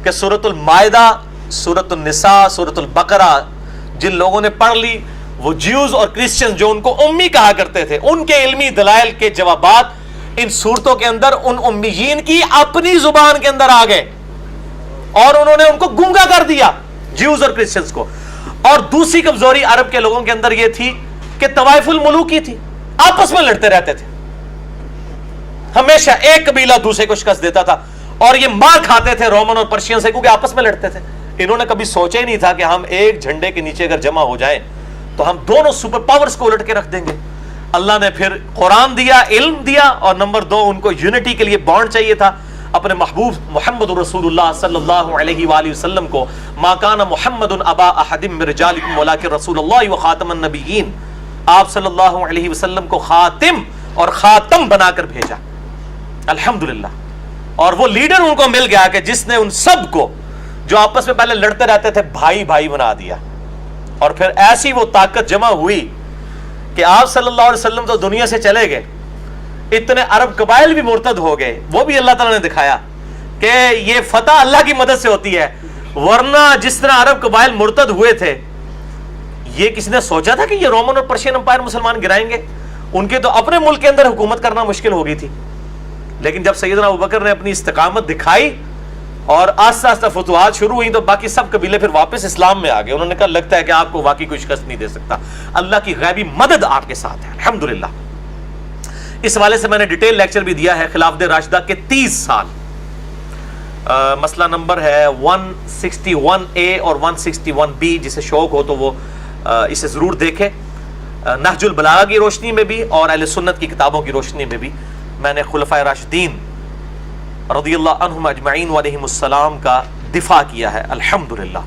S1: کہ سورۃ المائدہ, سورۃ النساء, سورۃ البقرہ جن لوگوں نے پڑھ لی, وہ جیوز اور کرسچن جو ان کو امی کہا کرتے تھے, ان کے علمی دلائل کے جوابات ان صورتوں کے اندر ان امیین کی اپنی زبان کے اندر آ گئے اور انہوں نے ان کو گونگا کر دیا, جیوز اور کرسچنز کو. اور دوسری کمزوری عرب کے لوگوں کے اندر یہ تھی کہ طوائف الملوکی تھی, آپس میں لڑتے رہتے تھے. ہمیشہ ایک قبیلہ دوسرے کو شکست دیتا تھا اور یہ مار کھاتے تھے رومن اور پرشین سے کیونکہ آپس میں لڑتے تھے. انہوں نے کبھی سوچا ہی نہیں تھا کہ ہم ایک جھنڈے کے نیچے اگر جمع ہو جائیں تو ہم دونوں سپر پاورز کو الٹ کے رکھ دیں گے. اللہ نے پھر قرآن دیا, علم دیا, اور نمبر 2 ان کو یونٹی کے لیے بانڈ چاہیے تھا اپنے محبوب محمد رسول اللہ صلی اللہ علیہ وآلہ وسلم کو. ما کان محمد ابا احد من رجالکم ولکن رسول اللہ وخاتم النبیین. آپ صلی اللہ علیہ وسلم کو خاتم اور خاتم بنا کر بھیجا الحمدللہ. اور وہ لیڈر ان کو مل گیا کہ جس نے ان سب کو جو آپس میں پہلے لڑتے رہتے تھے بھائی بھائی بنا دیا. اور پھر ایسی وہ طاقت جمع ہوئی کہ آپ صلی اللہ علیہ وسلم تو دنیا سے چلے گئے, اتنے عرب قبائل بھی مرتد ہو گئے. وہ بھی اللہ تعالیٰ نے دکھایا کہ یہ فتح اللہ کی مدد سے ہوتی ہے, ورنہ جس طرح عرب قبائل مرتد ہوئے تھے, یہ کسی نے سوچا تھا کہ یہ رومن اور پرشین امپائر مسلمان گرائیں گے؟ ان کے تو اپنے ملک کے اندر حکومت کرنا مشکل ہو گئی تھی. لیکن جب سیدنا ابوبکر نے اپنی استقامت دکھائی اور آہستہ آہستہ فتوحات شروع ہوئی تو باقی سب قبیلے پھر واپس اسلام میں آ گئے. انہوں نے کہا لگتا ہے کہ آپ کو واقعی کوئی شکست نہیں دے سکتا, اللہ کی غیبی مدد آپ کے ساتھ ہے الحمدللہ. اس حوالے سے میں نے ڈیٹیل لیکچر بھی دیا ہے خلافت راشدہ کے 30 سال. مسئلہ نمبر ہے 161A اور 161B. جسے شوق ہو تو وہ اسے ضرور دیکھے. نہج البلاغہ کی روشنی میں بھی اور اہل سنت کی کتابوں کی روشنی میں بھی میں نے خلفائے راشدین رضی اللہ عنہم اجمعین علیہم السلام کا دفاع کیا ہے الحمدللہ۔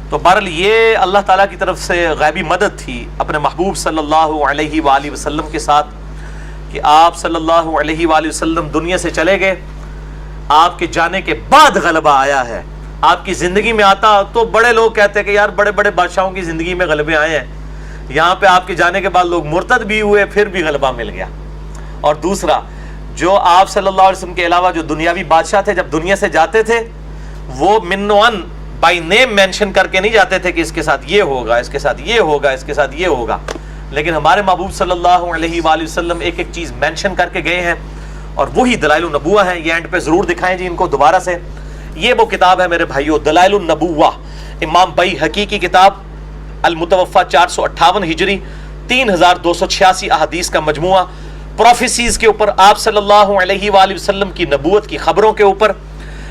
S1: تو بہرحال یہ اللہ تعالیٰ کی طرف سے غیبی مدد تھی اپنے محبوب صلی اللہ علیہ وآلہ وسلم کے ساتھ کہ آپ صلی اللہ علیہ وآلہ وسلم دنیا سے چلے گئے، آپ کے جانے کے بعد غلبہ آیا ہے۔ آپ کی زندگی میں آتا تو بڑے لوگ کہتے ہیں کہ یار بڑے بڑے بادشاہوں کی زندگی میں غلبے آئے ہیں، یہاں پہ آپ کے جانے کے بعد لوگ مرتد بھی ہوئے پھر بھی غلبہ مل گیا۔ اور دوسرا، جو آپ صلی اللہ علیہ وسلم کے علاوہ جو دنیاوی بادشاہ تھے جب دنیا سے جاتے تھے وہ من و ان بائی نیم مینشن کر کے نہیں جاتے تھے کہ اس کے ساتھ یہ ہوگا، اس کے ساتھ یہ ہوگا، اس کے ساتھ یہ ہوگا، لیکن ہمارے محبوب صلی اللہ علیہ وآلہ وسلم ایک ایک چیز مینشن کر کے گئے ہیں، اور وہی دلائل النبوہ ہے۔ یہ اینڈ پہ ضرور دکھائیں جی ان کو دوبارہ سے۔ یہ وہ کتاب ہے میرے بھائیو، دلائل النبوہ، امام بیہقی کی کتاب، المتوفی 458 ہجری، 3286 احادیث کا مجموعہ، پروفیسیز کے اوپر، آپ صلی اللہ علیہ وآلہ وسلم کی نبوت کی خبروں کے اوپر،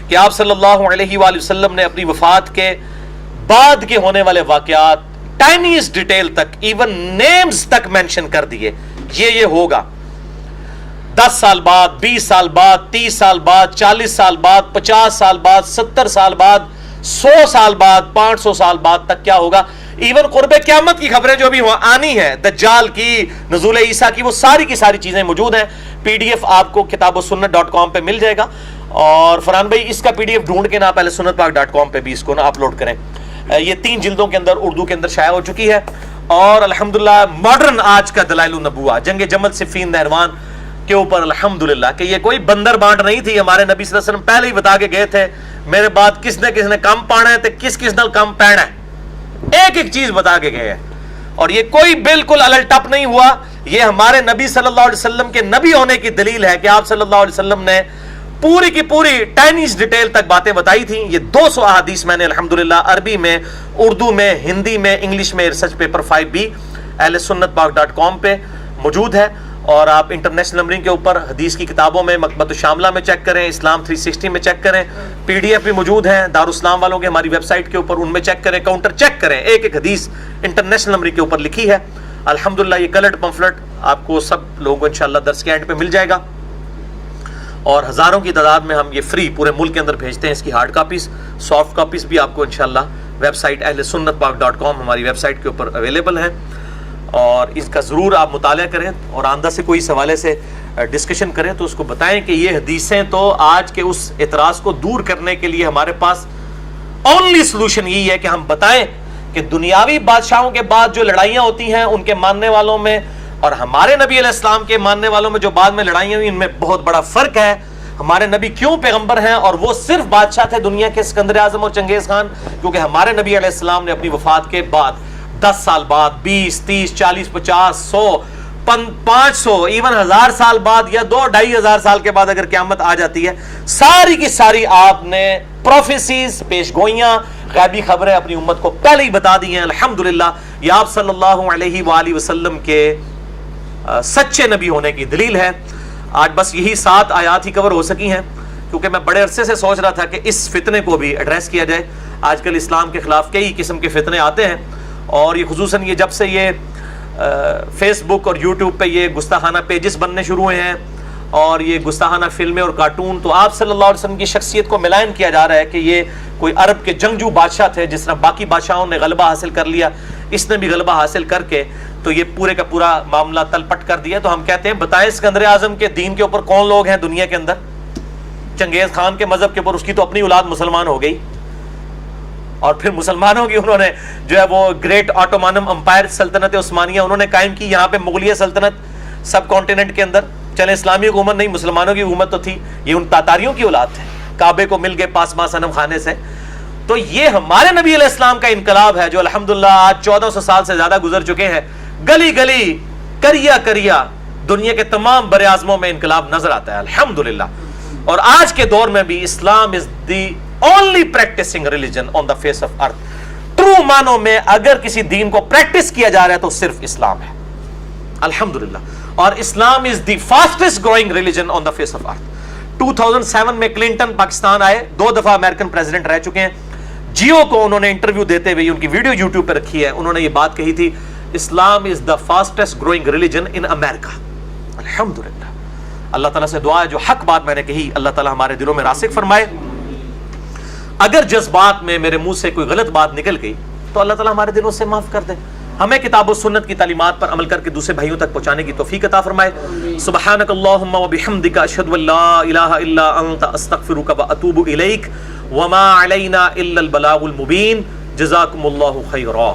S1: کہ آپ صلی اللہ علیہ وآلہ وسلم نے اپنی وفات کے بعد کے ہونے والے واقعات ٹائنیز ڈیٹیل تک، ایون نیمز تک مینشن کر دیے، یہ ہوگا 10 سال بعد، 20 سال بعد، 30 سال بعد، 40 سال بعد، 50 سال بعد، 70 سال بعد، 100 سال بعد، 500 سال بعد تک کیا ہوگا، ایون قرب قیامت کی خبریں جو بھی آنی ہیں، دجال کی، نزول عیسیٰ کی، وہ ساری کی ساری چیزیں موجود ہیں۔ PDF آپ کو kitabussunnah.com پہ مل جائے گا، اور فرحان بھائی اس کا PDF ڈھونڈ کے نا پہلے sunnatpak.com پہ بھی اس کو نا اپلوڈ کریں۔ یہ 3 جلدوں کے اندر اردو کے اندر شائع ہو چکی ہے، اور الحمدللہ ماڈرن آج کا دلائل النبوہ جنگ جمل صفین نہروان کے اوپر الحمدللہ، کہ یہ کوئی بندر بانٹ نہیں تھی، ہمارے نبی صلی اللہ علیہ وسلم پہلے ہی بتا کے گئے تھے میرے بعد کس نے کم پانا ہے تے کس نال کم پینا ہے، ایک ایک چیز بتا کے گئے ہیں، اور یہ کوئی بالکل الل ٹپ نہیں ہوا۔ یہ ہمارے نبی صلی اللہ علیہ وسلم کے نبی ہونے کی دلیل ہے کہ آپ صلی اللہ علیہ وسلم نے پوری کی پوری ٹائنیز ڈیٹیل تک باتیں بتائی تھیں۔ یہ 200 احادیث میں نے الحمدللہ عربی میں، اردو میں، ہندی میں، انگلش میں ریسرچ پیپر 5B ahlsunnatpak.com پہ موجود ہے، اور آپ انٹرنیشنل نمبرنگ کے اوپر حدیث کی کتابوں میں مکتبۃ الشاملہ میں چیک کریں، اسلام 360 میں چیک کریں، PDF بھی موجود ہیں دارالاسلام والوں کے ہماری ویب سائٹ کے اوپر، ان میں چیک کریں، کاؤنٹر چیک کریں، ایک ایک حدیث انٹرنیشنل نمبرنگ کے اوپر لکھی ہے الحمدللہ۔ یہ کلرڈ پمفلٹ آپ کو سب لوگوں کو انشاءاللہ درس کے اینڈ پہ مل جائے گا، اور ہزاروں کی تعداد میں ہم یہ فری پورے ملک کے اندر بھیجتے ہیں۔ اس کی ہارڈ کاپیز، سافٹ کاپیز بھی آپ کو انشاءاللہ ویب سائٹ ahlsunnatpak.com ہماری ویب سائٹ کے اوپر اویلیبل ہیں، اور اس کا ضرور آپ مطالعہ کریں، اور آئندہ سے کوئی اس حوالے سے ڈسکشن کریں تو اس کو بتائیں کہ یہ حدیثیں تو آج کے اس اعتراض کو دور کرنے کے لیے ہمارے پاس اونلی سلوشن یہی ہے کہ ہم بتائیں کہ دنیاوی بادشاہوں کے بعد جو لڑائیاں ہوتی ہیں ان کے ماننے والوں میں اور ہمارے نبی علیہ السلام کے ماننے والوں میں جو بعد میں لڑائیاں ہوئی، ان میں بہت بڑا فرق ہے۔ ہمارے نبی کیوں پیغمبر ہیں اور وہ صرف بادشاہ تھے دنیا کے، اسکندر اعظم اور چنگیز خان؟ کیونکہ ہمارے نبی علیہ السلام نے اپنی وفات کے بعد 10 سال بعد، 20، 30، 40، 50، 100، 500، ایون 1000 سال بعد یا 2-2500 سال کے بعد اگر قیامت آ جاتی ہے، ساری کی ساری آپ نے پروفیسیز، پیش گوئیاں، غیبی خبریں اپنی امت کو پہلے ہی بتا دی ہیں الحمدللہ۔ یہ آپ صلی اللہ علیہ وآلہ وسلم کے سچے نبی ہونے کی دلیل ہے۔ آج بس یہی 7 آیات ہی کور ہو سکی ہیں، کیونکہ میں بڑے عرصے سے سوچ رہا تھا کہ اس فتنے کو بھی ایڈریس کیا جائے۔ آج کل اسلام کے خلاف کئی قسم کے فتنے آتے ہیں، اور یہ خصوصاً یہ جب سے یہ فیس بک اور یوٹیوب پہ یہ گستاخانہ پیجز بننے شروع ہوئے ہیں اور یہ گستاخانہ فلمیں اور کارٹون، تو آپ صلی اللہ علیہ وسلم کی شخصیت کو ملائن کیا جا رہا ہے کہ یہ کوئی عرب کے جنگجو بادشاہ تھے، جس طرح باقی بادشاہوں نے غلبہ حاصل کر لیا، اس نے بھی غلبہ حاصل کر کے تو یہ پورے کا پورا معاملہ تل پٹ کر دیا۔ تو ہم کہتے ہیں بتائیں اسکندر اعظم کے دین کے اوپر کون لوگ ہیں دنیا کے اندر؟ چنگیز خان کے مذہب کے اوپر اس کی تو اپنی اولاد مسلمان ہو گئی، اور پھر مسلمانوں کی انہوں نے جو ہے وہ گریٹ آٹومانم امپائر سلطنت عثمانیہ انہوں نے قائم کی یہاں پہ مغلیہ سلطنت سب کانٹیننٹ کے اندر۔ چلے اسلامی حکومت نہیں، مسلمانوں کی حکومت تو تھی، یہ ان تاتاریوں کی اولاد تھے، کعبے کو مل گئے پاسماں صنم خانے سے۔ تو یہ ہمارے نبی علیہ السلام کا انقلاب ہے جو الحمدللہ آج 1400 سال سے زیادہ گزر چکے ہیں، گلی گلی، کریا کریا دنیا کے تمام بر اعظموں میں انقلاب نظر آتا ہے الحمدللہ۔ اور آج کے دور میں بھی اسلام از دی only practicing religion on the face of earth۔ True معنوں میں اگر کسی دین کو پریکٹس کیا جا رہا ہے تو صرف اسلام ہے الحمدللہ، اور اسلام is the fastest growing religion on the face of earth۔ 2007 میں کلنٹن پاکستان آئے، 2 دفعہ امریکن پریزیڈنٹ رہ چکے ہیں۔ جیو کو انہوں نے انٹرویو دیتے ہوئے، ان کی ویڈیو یوٹیوب پہ رکھی ہے، انہوں نے یہ بات کہی تھی، اسلام is the fastest growing religion in America۔ الحمدللہ، اللہ تعالیٰ سے دعا ہے جو حق بات میں نے کہی اللہ تعالیٰ ہمارے دلوں میں راسخ فرمائے۔ اگر جذبات میں میرے منہ سے کوئی غلط بات نکل گئی تو اللہ تعالیٰ ہمارے دلوں سے معاف کر دے. ہمیں کتاب و سنت کی تعلیمات پر عمل کر کے دوسرے بھائیوں تک پہنچانے کی توفیق عطا فرمائے. سبحانک اللہم و بحمدک اشہد ان لا الہ الا انت استغفرک و اتوب الیک وما علینا الا البلاغ المبین. جزاکم اللہ خیرا.